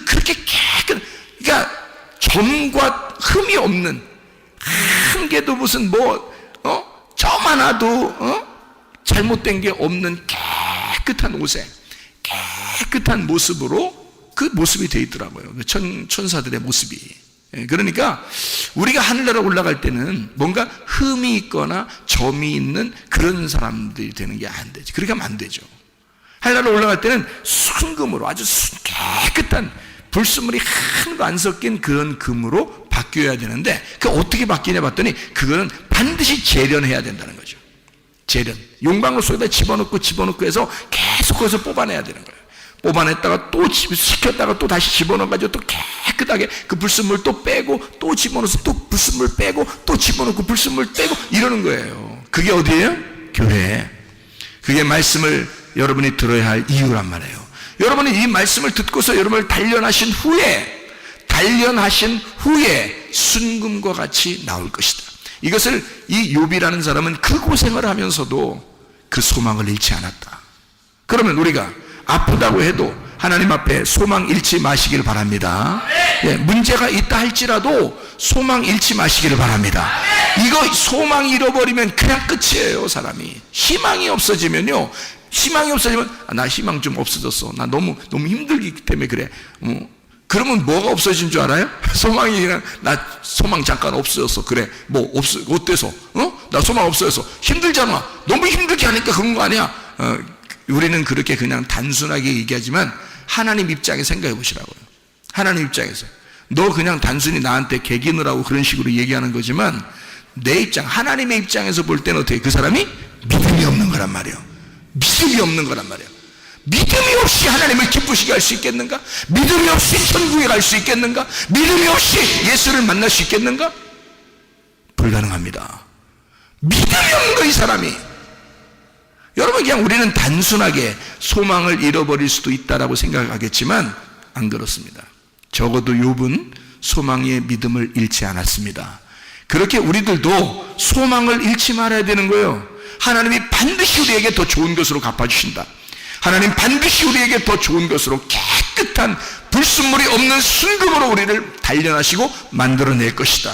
그렇게 깨끗, 그러니까 점과 흠이 없는, 한 개도 무슨 점 하나도 잘못된 게 없는 깨끗한 옷에 깨끗한 모습으로 그 모습이 되어 있더라고요. 천사들의 모습이. 그러니까 우리가 하늘나라 올라갈 때는 뭔가 흠이 있거나 점이 있는 그런 사람들이 되는 게 안 되지. 그렇게 하면 안 되죠. 하늘나라 올라갈 때는 순금으로 아주 깨끗한 불순물이 하나도 안 섞인 그런 금으로 바뀌어야 되는데, 그 어떻게 바뀌냐 봤더니 그거는 반드시 재련해야 된다는 거죠. 재련. 용광로 속에다 집어넣고 해서 계속 거기서 뽑아내야 되는 거예요. 뽑아냈다가 또 식혔다가 또 다시 집어넣어가지고 또 깨끗하게 그 불순물 또 빼고 또 집어넣어서 또 불순물 빼고 또 집어넣고 불순물 빼고 이러는 거예요. 그게 어디예요? 교회. 그게 말씀을 여러분이 들어야 할 이유란 말이에요. 여러분이 이 말씀을 듣고서 여러분을 단련하신 후에 순금과 같이 나올 것이다. 이것을 이 욥이라는 사람은 그 고생을 하면서도 그 소망을 잃지 않았다. 그러면 우리가 아프다고 해도 하나님 앞에 소망 잃지 마시길 바랍니다. 문제가 있다 할지라도 소망 잃지 마시기를 바랍니다. 이거 소망 잃어버리면 그냥 끝이에요. 사람이 희망이 없어지면요, 나 희망 좀 없어졌어, 나 너무 힘들기 때문에 그래. 그러면 뭐가 없어진 줄 알아요? 소망이 그냥 나 소망 잠깐 없어졌어. 그래, 어때서? 나 소망 없어졌어. 힘들잖아. 너무 힘들게 하니까 그런 거 아니야. 우리는 그렇게 그냥 단순하게 얘기하지만 하나님 입장에 생각해 보시라고요. 하나님 입장에서 너 그냥 단순히 나한테 개기느라고 그런 식으로 얘기하는 거지만, 내 입장, 하나님의 입장에서 볼 때는 어떻게, 그 사람이 믿음이 없는 거란 말이에요. 믿음이 없는 거란 말이에요. 믿음이 없이 하나님을 기쁘시게 할 수 있겠는가? 믿음이 없이 천국에 갈 수 있겠는가? 믿음이 없이 예수를 만날 수 있겠는가? 불가능합니다. 믿음이 없는 거, 이 사람이. 여러분, 그냥 우리는 단순하게 소망을 잃어버릴 수도 있다라고 생각하겠지만 안 그렇습니다. 적어도 욥은 소망의 믿음을 잃지 않았습니다. 그렇게 우리들도 소망을 잃지 말아야 되는 거예요. 하나님이 반드시 우리에게 더 좋은 것으로 갚아주신다. 하나님 반드시 우리에게 더 좋은 것으로 깨끗한 불순물이 없는 순금으로 우리를 단련하시고 만들어낼 것이다.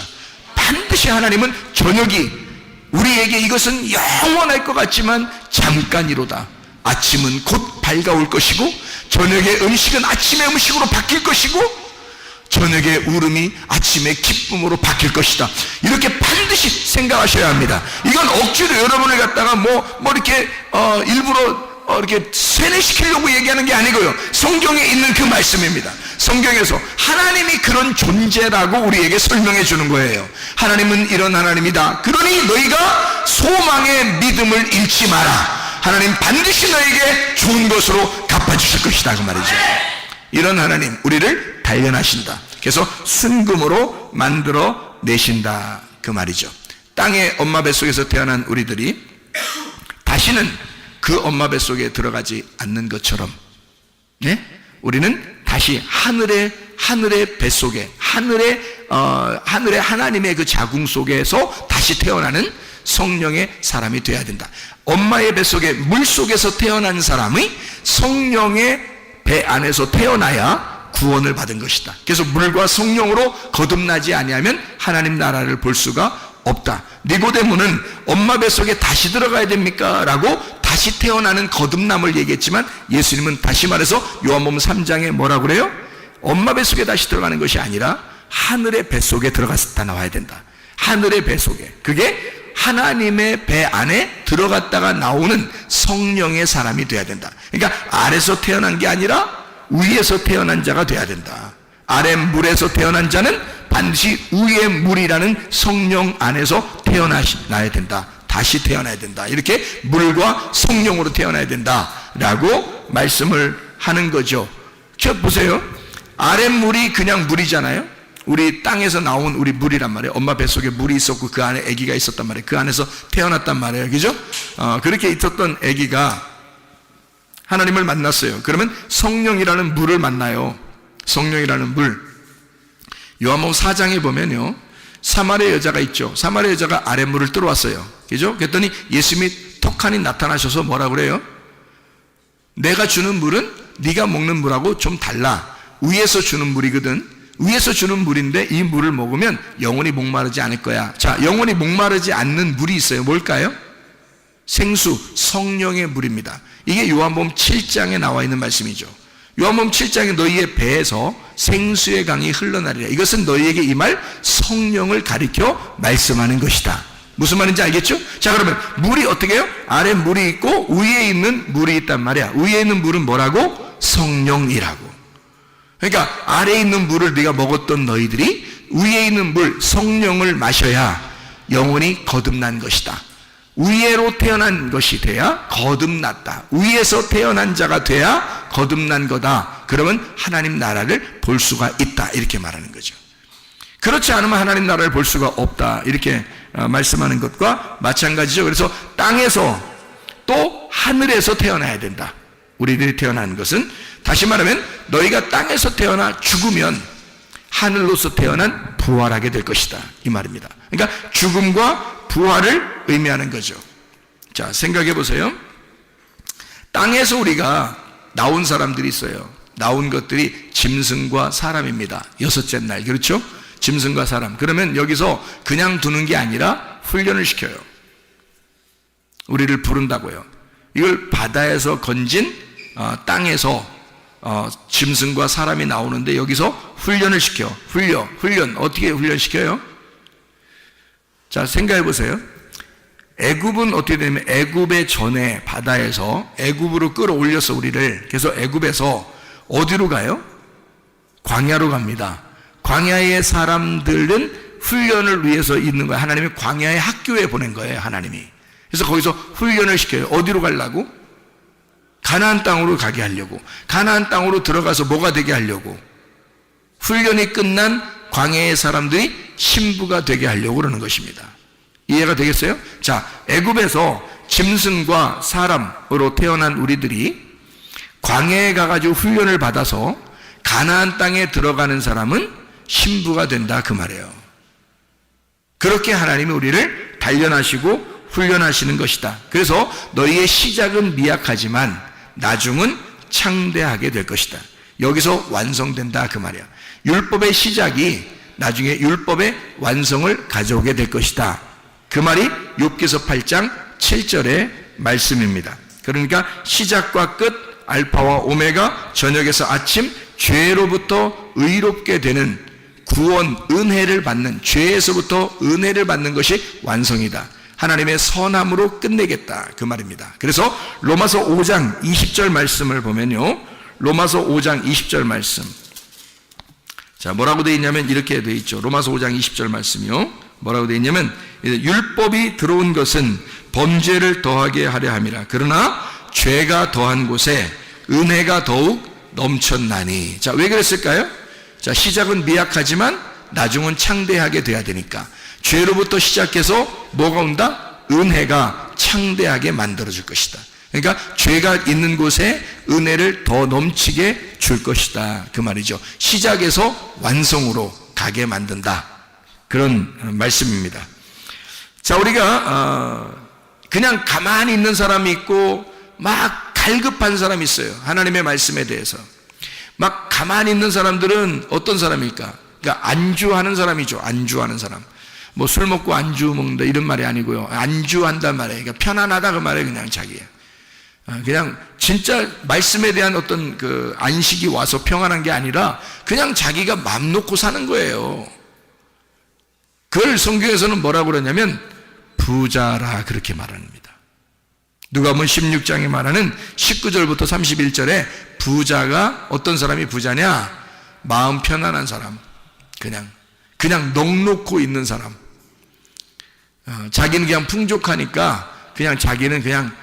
반드시 하나님은 저녁이 우리에게 이것은 영원할 것 같지만 잠깐이로다. 아침은 곧 밝아올 것이고 저녁의 음식은 아침의 음식으로 바뀔 것이고 저녁의 울음이 아침의 기쁨으로 바뀔 것이다. 이렇게 반드시 생각하셔야 합니다. 이건 억지로 여러분을 갖다가 이렇게 일부러 이렇게 세뇌시키려고 얘기하는 게 아니고요. 성경에 있는 그 말씀입니다. 성경에서 하나님이 그런 존재라고 우리에게 설명해 주는 거예요. 하나님은 이런 하나님이다. 그러니 너희가 소망의 믿음을 잃지 마라. 하나님 반드시 너에게 좋은 것으로 갚아주실 것이다 그 말이죠. 이런 하나님 우리를 단련하신다. 그래서 순금으로 만들어 내신다 그 말이죠. 땅의 엄마 뱃속에서 태어난 우리들이 다시는 그 엄마 뱃속에 들어가지 않는 것처럼, 네? 우리는 다시 하늘의 뱃속에 하늘의 하나님의 그 자궁 속에서 다시 태어나는 성령의 사람이 되어야 된다. 엄마의 뱃속에 물 속에서 태어난 사람이 성령의 배 안에서 태어나야 구원을 받은 것이다. 그래서 물과 성령으로 거듭나지 아니하면 하나님 나라를 볼 수가 없다. 니고데모는 엄마 뱃속에 다시 들어가야 됩니까? 라고 다시 태어나는 거듭남을 얘기했지만 예수님은 다시 말해서 요한복음 3장에 뭐라고 그래요? 엄마 뱃속에 다시 들어가는 것이 아니라 하늘의 뱃속에 들어갔다 나와야 된다. 하늘의 뱃속에. 그게 하나님의 배 안에 들어갔다가 나오는 성령의 사람이 돼야 된다. 그러니까 아래서 태어난 게 아니라 위에서 태어난 자가 돼야 된다. 아래 물에서 태어난 자는 반드시 위의 물이라는 성령 안에서 태어나야 된다. 다시 태어나야 된다. 이렇게 물과 성령으로 태어나야 된다라고 말씀을 하는 거죠. 저 보세요. 아래 물이 그냥 물이잖아요. 우리 땅에서 나온 우리 물이란 말이에요. 엄마 뱃속에 물이 있었고 그 안에 아기가 있었단 말이에요. 그 안에서 태어났단 말이에요. 그죠? 그렇게 있었던 아기가 하나님을 만났어요. 그러면 성령이라는 물을 만나요. 성령이라는 물. 요한복음 4장에 보면요, 사마리아 여자가 있죠. 사마리아 여자가 아랫물을 들어왔어요. 그죠? 그랬더니 예수님이 톡하니 나타나셔서 뭐라 그래요? 내가 주는 물은 네가 먹는 물하고 좀 달라. 위에서 주는 물이거든. 위에서 주는 물인데 이 물을 먹으면 영원히 목마르지 않을 거야. 자, 영원히 목마르지 않는 물이 있어요. 뭘까요? 생수, 성령의 물입니다. 이게 요한복음 7장에 나와 있는 말씀이죠. 요한복음 7장에 너희의 배에서 생수의 강이 흘러나리라. 이것은 너희에게 임할 성령을 가리켜 말씀하는 것이다. 무슨 말인지 알겠죠? 자, 그러면 물이 어떻게 해요? 아래 물이 있고 위에 있는 물이 있단 말이야. 위에 있는 물은 뭐라고? 성령이라고. 그러니까 아래에 있는 물을 네가 먹었던 너희들이 위에 있는 물, 성령을 마셔야 영원히 거듭난 것이다. 위에로 태어난 것이 돼야 거듭났다. 위에서 태어난 자가 돼야 거듭난 거다. 그러면 하나님 나라를 볼 수가 있다. 이렇게 말하는 거죠. 그렇지 않으면 하나님 나라를 볼 수가 없다. 이렇게 말씀하는 것과 마찬가지죠. 그래서 땅에서 또 하늘에서 태어나야 된다. 우리들이 태어나는 것은 다시 말하면 너희가 땅에서 태어나 죽으면 하늘로서 태어난 부활하게 될 것이다. 이 말입니다. 그러니까 죽음과 부활을 의미하는 거죠. 자, 생각해 보세요. 땅에서 우리가 나온 사람들이 있어요. 나온 것들이 짐승과 사람입니다. 여섯째 날, 그렇죠? 짐승과 사람. 그러면 여기서 그냥 두는 게 아니라 훈련을 시켜요. 우리를 부른다고요. 이걸 바다에서 건진 땅에서 짐승과 사람이 나오는데 여기서 훈련을 시켜. 훈련. 어떻게 훈련시켜요? 자, 생각해 보세요. 애굽은 어떻게 되냐면 애굽의 전에 바다에서 애굽으로 끌어올려서 우리를. 그래서 애굽에서 어디로 가요? 광야로 갑니다. 광야의 사람들은 훈련을 위해서 있는 거예요. 하나님이 광야의 학교에 보낸 거예요. 하나님이. 그래서 거기서 훈련을 시켜요. 어디로 가려고? 가나안 땅으로 가게 하려고. 가나안 땅으로 들어가서 뭐가 되게 하려고. 훈련이 끝난 광야의 사람들이 신부가 되게 하려고 그러는 것입니다. 이해가 되겠어요? 자, 애굽에서 짐승과 사람으로 태어난 우리들이 광야에 가가지고 훈련을 받아서 가나안 땅에 들어가는 사람은 신부가 된다 그 말이에요. 그렇게 하나님이 우리를 단련하시고 훈련하시는 것이다. 그래서 너희의 시작은 미약하지만 나중은 창대하게 될 것이다. 여기서 완성된다 그 말이야. 율법의 시작이 나중에 율법의 완성을 가져오게 될 것이다. 그 말이 욥기서 8장 7절의 말씀입니다. 그러니까 시작과 끝, 알파와 오메가, 저녁에서 아침, 죄로부터 의롭게 되는 구원, 은혜를 받는, 죄에서부터 은혜를 받는 것이 완성이다. 하나님의 선함으로 끝내겠다 그 말입니다. 그래서 로마서 5장 20절 말씀을 보면요, 로마서 5장 20절 말씀, 자, 뭐라고 되어 있냐면 이렇게 되어 있죠. 로마서 5장 20절 말씀이요, 뭐라고 되어 있냐면 율법이 들어온 것은 범죄를 더하게 하려 함이라. 그러나 죄가 더한 곳에 은혜가 더욱 넘쳤나니. 자, 왜 그랬을까요? 자, 시작은 미약하지만 나중은 창대하게 돼야 되니까. 죄로부터 시작해서 뭐가 온다? 은혜가 창대하게 만들어줄 것이다. 그러니까 죄가 있는 곳에 은혜를 더 넘치게 줄 것이다, 그 말이죠. 시작에서 완성으로 가게 만든다, 그런 말씀입니다. 자, 우리가 그냥 가만히 있는 사람이 있고 막 갈급한 사람이 있어요. 하나님의 말씀에 대해서 막 가만히 있는 사람들은 어떤 사람일까? 그러니까 안주하는 사람이죠. 안주하는 사람. 뭐 술 먹고 안주 먹는다 이런 말이 아니고요. 안주한단 말이에요. 그러니까 편안하다 그 말이에요. 그냥 자기야. 그냥 진짜 말씀에 대한 어떤 그 안식이 와서 평안한 게 아니라 그냥 자기가 맘 놓고 사는 거예요. 그걸 성경에서는 뭐라고 그러냐면 부자라 그렇게 말합니다. 누가복음 16장에 말하는 19절부터 31절에 부자가 어떤 사람이 부자냐? 마음 편안한 사람, 그냥 넋놓고 있는 사람. 자기는 그냥 풍족하니까 그냥 자기는 그냥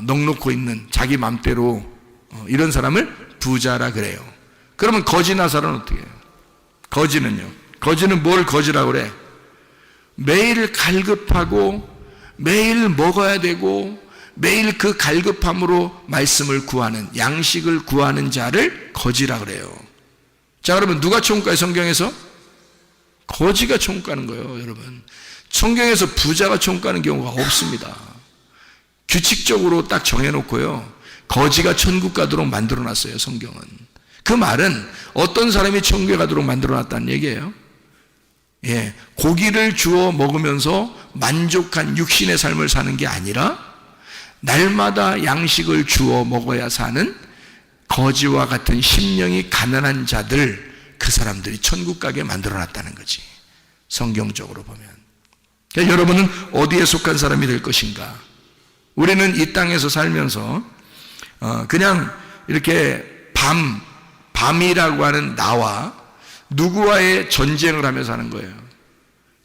넋놓고 있는 자기 맘대로 이런 사람을 부자라 그래요. 그러면 거지 나사로는 어떻게 해요? 거지는 뭘 거지라고 그래? 매일 갈급하고 매일 먹어야 되고 매일 그 갈급함으로 말씀을 구하는, 양식을 구하는 자를 거지라 그래요. 자, 그러면 누가 총가요? 성경에서? 거지가 총가는 거예요, 여러분. 성경에서 부자가 총가는 경우가 없습니다. 규칙적으로 딱 정해놓고요, 거지가 천국 가도록 만들어놨어요, 성경은. 그 말은 어떤 사람이 천국에 가도록 만들어놨다는 얘기예요. 예, 고기를 주워 먹으면서 만족한 육신의 삶을 사는 게 아니라 날마다 양식을 주워 먹어야 사는 거지와 같은 심령이 가난한 자들, 그 사람들이 천국 가게 만들어놨다는 거지, 성경적으로 보면. 그러니까 여러분은 어디에 속한 사람이 될 것인가? 우리는 이 땅에서 살면서 그냥 이렇게 밤이라고 하는 나와 누구와의 전쟁을 하면서 하는 거예요.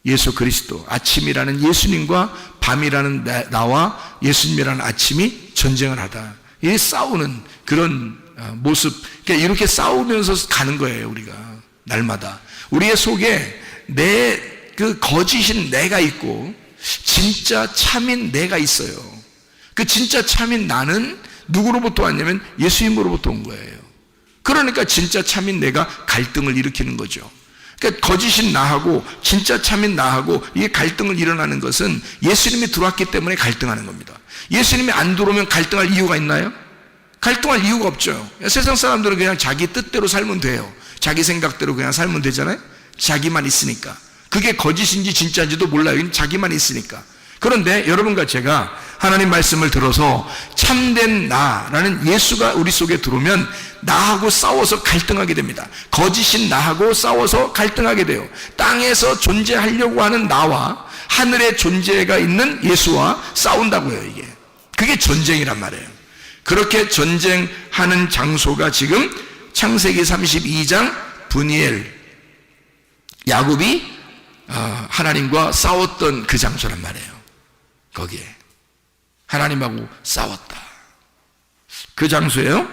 예수 그리스도, 아침이라는 예수님과 밤이라는 나와 예수님이라는 아침이 전쟁을 하다, 이 싸우는 그런 모습. 그러니까 이렇게 싸우면서 가는 거예요. 우리가 날마다 우리의 속에 그 거짓인 내가 있고 진짜 참인 내가 있어요. 그 진짜 참인 나는 누구로부터 왔냐면 예수님으로부터 온 거예요. 그러니까 진짜 참인 내가 갈등을 일으키는 거죠. 그러니까 거짓인 나하고 진짜 참인 나하고 이게 갈등을 일어나는 것은 예수님이 들어왔기 때문에 갈등하는 겁니다. 예수님이 안 들어오면 갈등할 이유가 있나요? 갈등할 이유가 없죠. 세상 사람들은 그냥 자기 뜻대로 살면 돼요. 자기 생각대로 그냥 살면 되잖아요. 자기만 있으니까. 그게 거짓인지 진짜인지도 몰라요. 자기만 있으니까. 그런데 여러분과 제가 하나님 말씀을 들어서 참된 나라는 예수가 우리 속에 들어오면 나하고 싸워서 갈등하게 됩니다. 거짓인 나하고 싸워서 갈등하게 돼요. 땅에서 존재하려고 하는 나와 하늘에 존재가 있는 예수와 싸운다고요. 이게 그게 전쟁이란 말이에요. 그렇게 전쟁하는 장소가 지금 창세기 32장 브니엘, 야곱이 하나님과 싸웠던 그 장소란 말이에요. 거기에 하나님하고 싸웠다. 그 장소에요,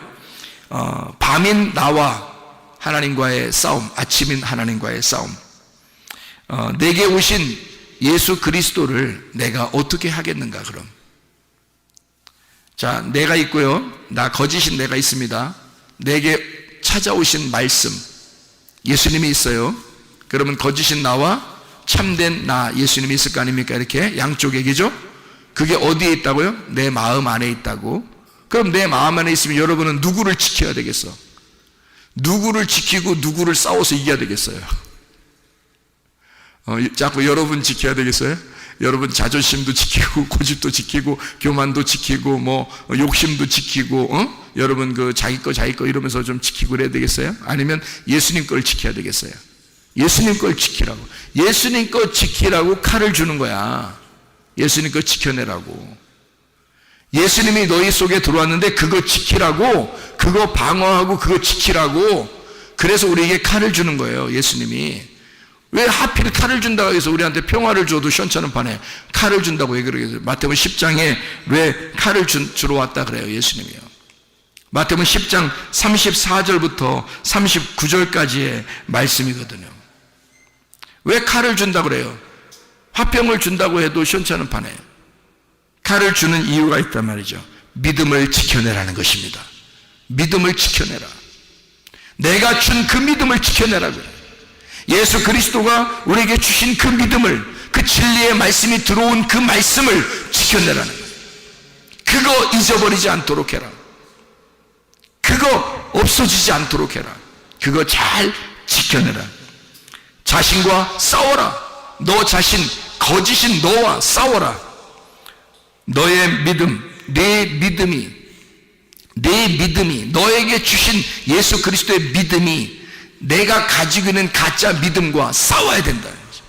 밤인 나와 하나님과의 싸움, 아침인 하나님과의 싸움. 내게 오신 예수 그리스도를 내가 어떻게 하겠는가? 그럼 자, 내가 있고요, 나 거짓인 내가 있습니다. 내게 찾아오신 말씀 예수님이 있어요. 그러면 거짓인 나와 참된 나 예수님이 있을 거 아닙니까? 이렇게 양쪽에, 그죠? 그게 어디에 있다고요? 내 마음 안에 있다고. 그럼 내 마음 안에 있으면 여러분은 누구를 지켜야 되겠어? 누구를 지키고 누구를 싸워서 이겨야 되겠어요? 자꾸 여러분 지켜야 되겠어요? 여러분 자존심도 지키고 고집도 지키고 교만도 지키고 뭐 욕심도 지키고 여러분 그 자기 거 이러면서 좀 지키고 그래야 되겠어요? 아니면 예수님 걸 지켜야 되겠어요? 예수님 걸 지키라고. 예수님 거 지키라고 칼을 주는 거야. 예수님 거 지켜내라고. 예수님이 너희 속에 들어왔는데 그거 지키라고, 그거 방어하고 그거 지키라고. 그래서 우리에게 칼을 주는 거예요, 예수님이. 왜 하필 칼을 준다고 해서 우리한테 평화를 줘도 시원찮은 판에 칼을 준다고 왜 그러겠어요? 마태복음 10장에 왜 칼을 주러 왔다 그래요? 예수님이요. 마태복음 10장 34절부터 39절까지의 말씀이거든요. 왜 칼을 준다고 그래요? 화병을 준다고 해도 시원찮은 판에 칼을 주는 이유가 있단 말이죠. 믿음을 지켜내라는 것입니다. 믿음을 지켜내라. 내가 준 그 믿음을 지켜내라고요. 예수 그리스도가 우리에게 주신 그 믿음을, 그 진리의 말씀이 들어온 그 말씀을 지켜내라는 거예요. 그거 잊어버리지 않도록 해라. 그거 없어지지 않도록 해라. 그거 잘 지켜내라. 자신과 싸워라. 너 자신, 거짓인 너와 싸워라. 너의 믿음, 내 믿음이, 너에게 주신 예수 그리스도의 믿음이 내가 가지고 있는 가짜 믿음과 싸워야 된다는 거죠.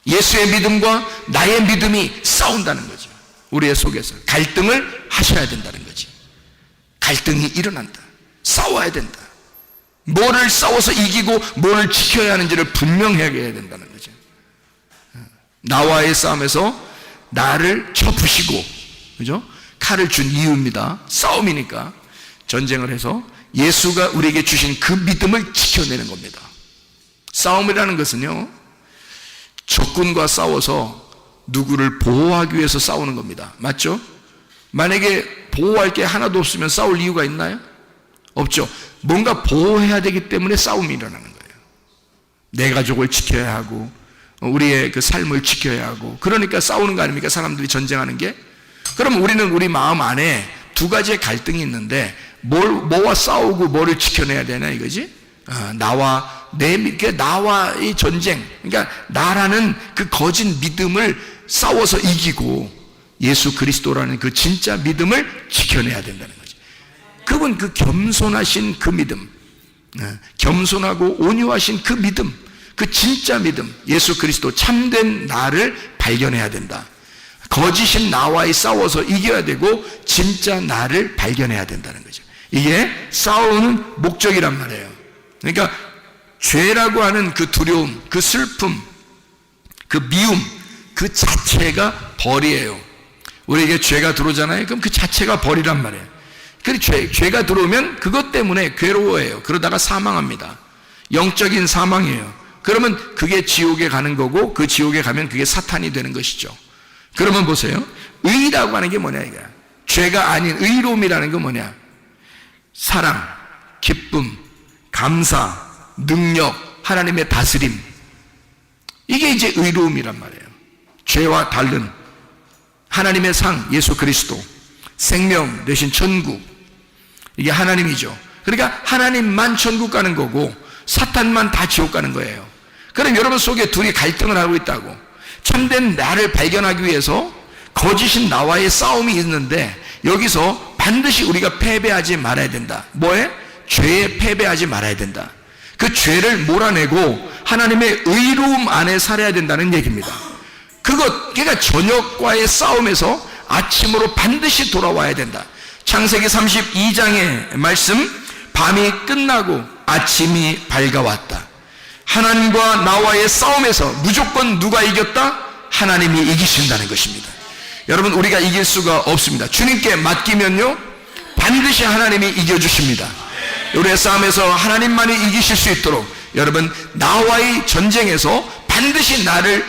예수의 믿음과 나의 믿음이 싸운다는 거죠. 우리의 속에서 갈등을 하셔야 된다는 거지. 갈등이 일어난다. 싸워야 된다. 뭐를 싸워서 이기고 뭐를 지켜야 하는지를 분명하게 해야 된다는 거죠. 나와의 싸움에서 나를 쳐부시고, 그죠? 칼을 준 이유입니다. 싸움이니까 전쟁을 해서 예수가 우리에게 주신 그 믿음을 지켜내는 겁니다. 싸움이라는 것은요, 적군과 싸워서 누구를 보호하기 위해서 싸우는 겁니다. 맞죠? 만약에 보호할 게 하나도 없으면 싸울 이유가 있나요? 없죠. 뭔가 보호해야 되기 때문에 싸움이 일어나는 거예요. 내 가족을 지켜야 하고 우리의 그 삶을 지켜야 하고, 그러니까 싸우는 거 아닙니까? 사람들이 전쟁하는 게. 그럼 우리는 우리 마음 안에 두 가지의 갈등이 있는데 뭐와 싸우고 뭐를 지켜내야 되나 이거지? 나와의 전쟁, 그러니까 나라는 그 거짓 믿음을 싸워서 이기고 예수 그리스도라는 그 진짜 믿음을 지켜내야 된다는 거지. 그분 그 겸손하신 그 믿음, 겸손하고 온유하신 그 믿음, 그 진짜 믿음, 예수 그리스도 참된 나를 발견해야 된다. 거짓인 나와의 싸워서 이겨야 되고 진짜 나를 발견해야 된다는 거죠. 이게 싸우는 목적이란 말이에요. 그러니까 죄라고 하는 그 두려움, 그 슬픔, 그 미움, 그 자체가 벌이에요. 우리에게 죄가 들어오잖아요. 그럼 그 자체가 벌이란 말이에요. 그리고 죄가 들어오면 그것 때문에 괴로워해요. 그러다가 사망합니다. 영적인 사망이에요. 그러면 그게 지옥에 가는 거고, 그 지옥에 가면 그게 사탄이 되는 것이죠. 그러면 보세요. 의라고 하는 게 뭐냐 이거야. 죄가 아닌 의로움이라는 건 뭐냐? 사랑, 기쁨, 감사, 능력, 하나님의 다스림. 이게 이제 의로움이란 말이에요. 죄와 다른 하나님의 상, 예수 그리스도, 생명 대신 천국. 이게 하나님이죠. 그러니까 하나님만 천국 가는 거고 사탄만 다 지옥 가는 거예요. 그럼 여러분 속에 둘이 갈등을 하고 있다고. 참된 나를 발견하기 위해서 거짓인 나와의 싸움이 있는데 여기서 반드시 우리가 패배하지 말아야 된다. 뭐에? 죄에 패배하지 말아야 된다. 그 죄를 몰아내고 하나님의 의로움 안에 살아야 된다는 얘기입니다. 그러니까 저녁과의 싸움에서 아침으로 반드시 돌아와야 된다. 창세기 32장의 말씀, 밤이 끝나고 아침이 밝아왔다. 하나님과 나와의 싸움에서 무조건 누가 이겼다? 하나님이 이기신다는 것입니다. 여러분, 우리가 이길 수가 없습니다. 주님께 맡기면요 반드시 하나님이 이겨주십니다. 우리의 싸움에서 하나님만이 이기실 수 있도록 여러분, 나와의 전쟁에서 반드시 나를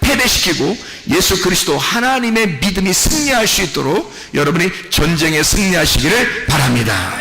패배시키고 예수 그리스도 하나님의 믿음이 승리할 수 있도록 여러분이 전쟁에 승리하시기를 바랍니다.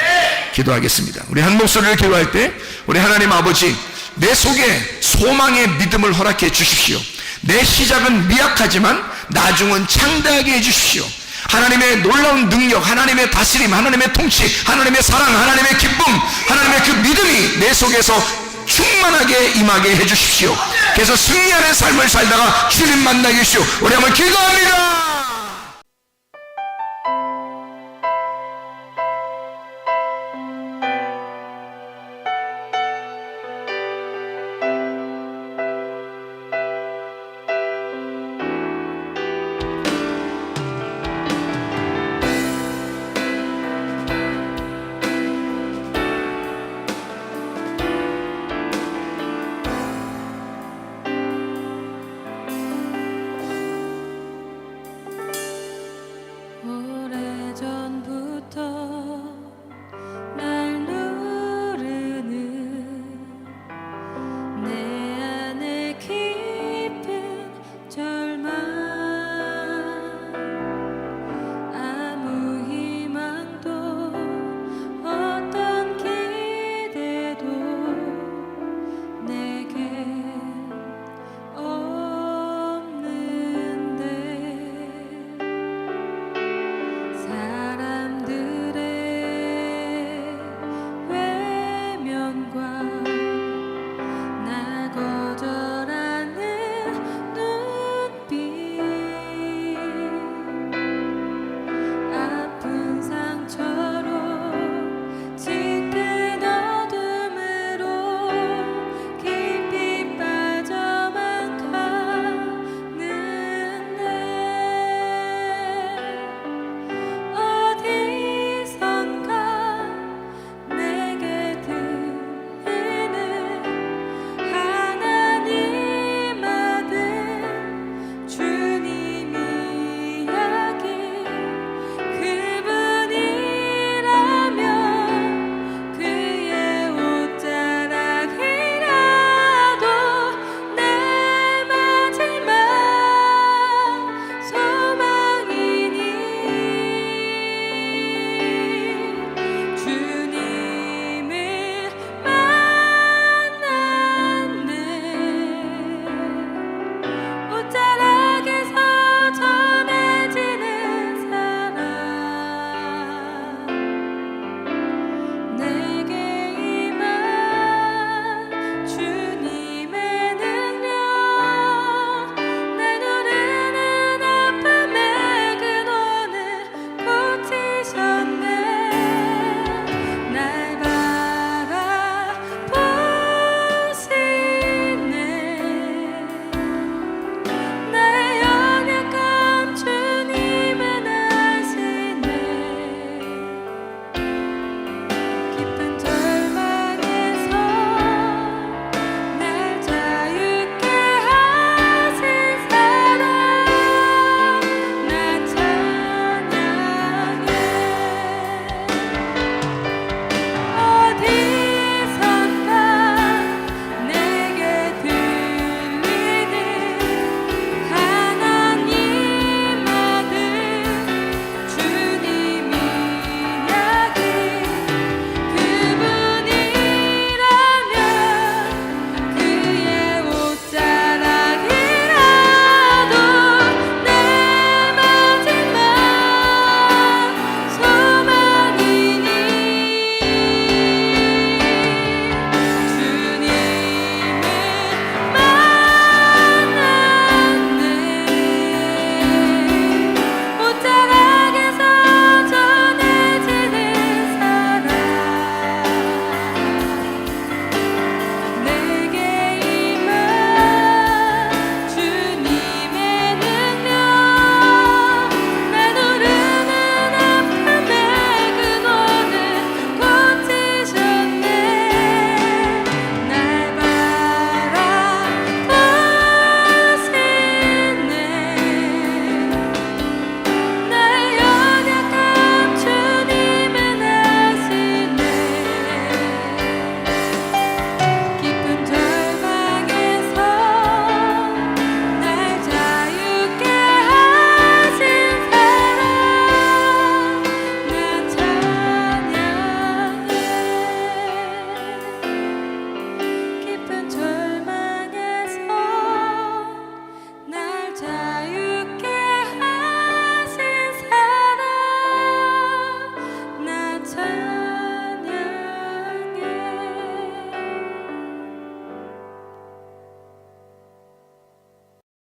기도하겠습니다. 우리 한 목소리를 기도할 때, 우리 하나님 아버지, 내 속에 소망의 믿음을 허락해 주십시오. 내 시작은 미약하지만 나중은 창대하게 해주십시오. 하나님의 놀라운 능력, 하나님의 다스림, 하나님의 통치, 하나님의 사랑, 하나님의 기쁨, 하나님의 그 믿음이 내 속에서 충만하게 임하게 해주십시오. 그래서 승리하는 삶을 살다가 주님 만나게 해주십시오. 우리 한번 기도합니다.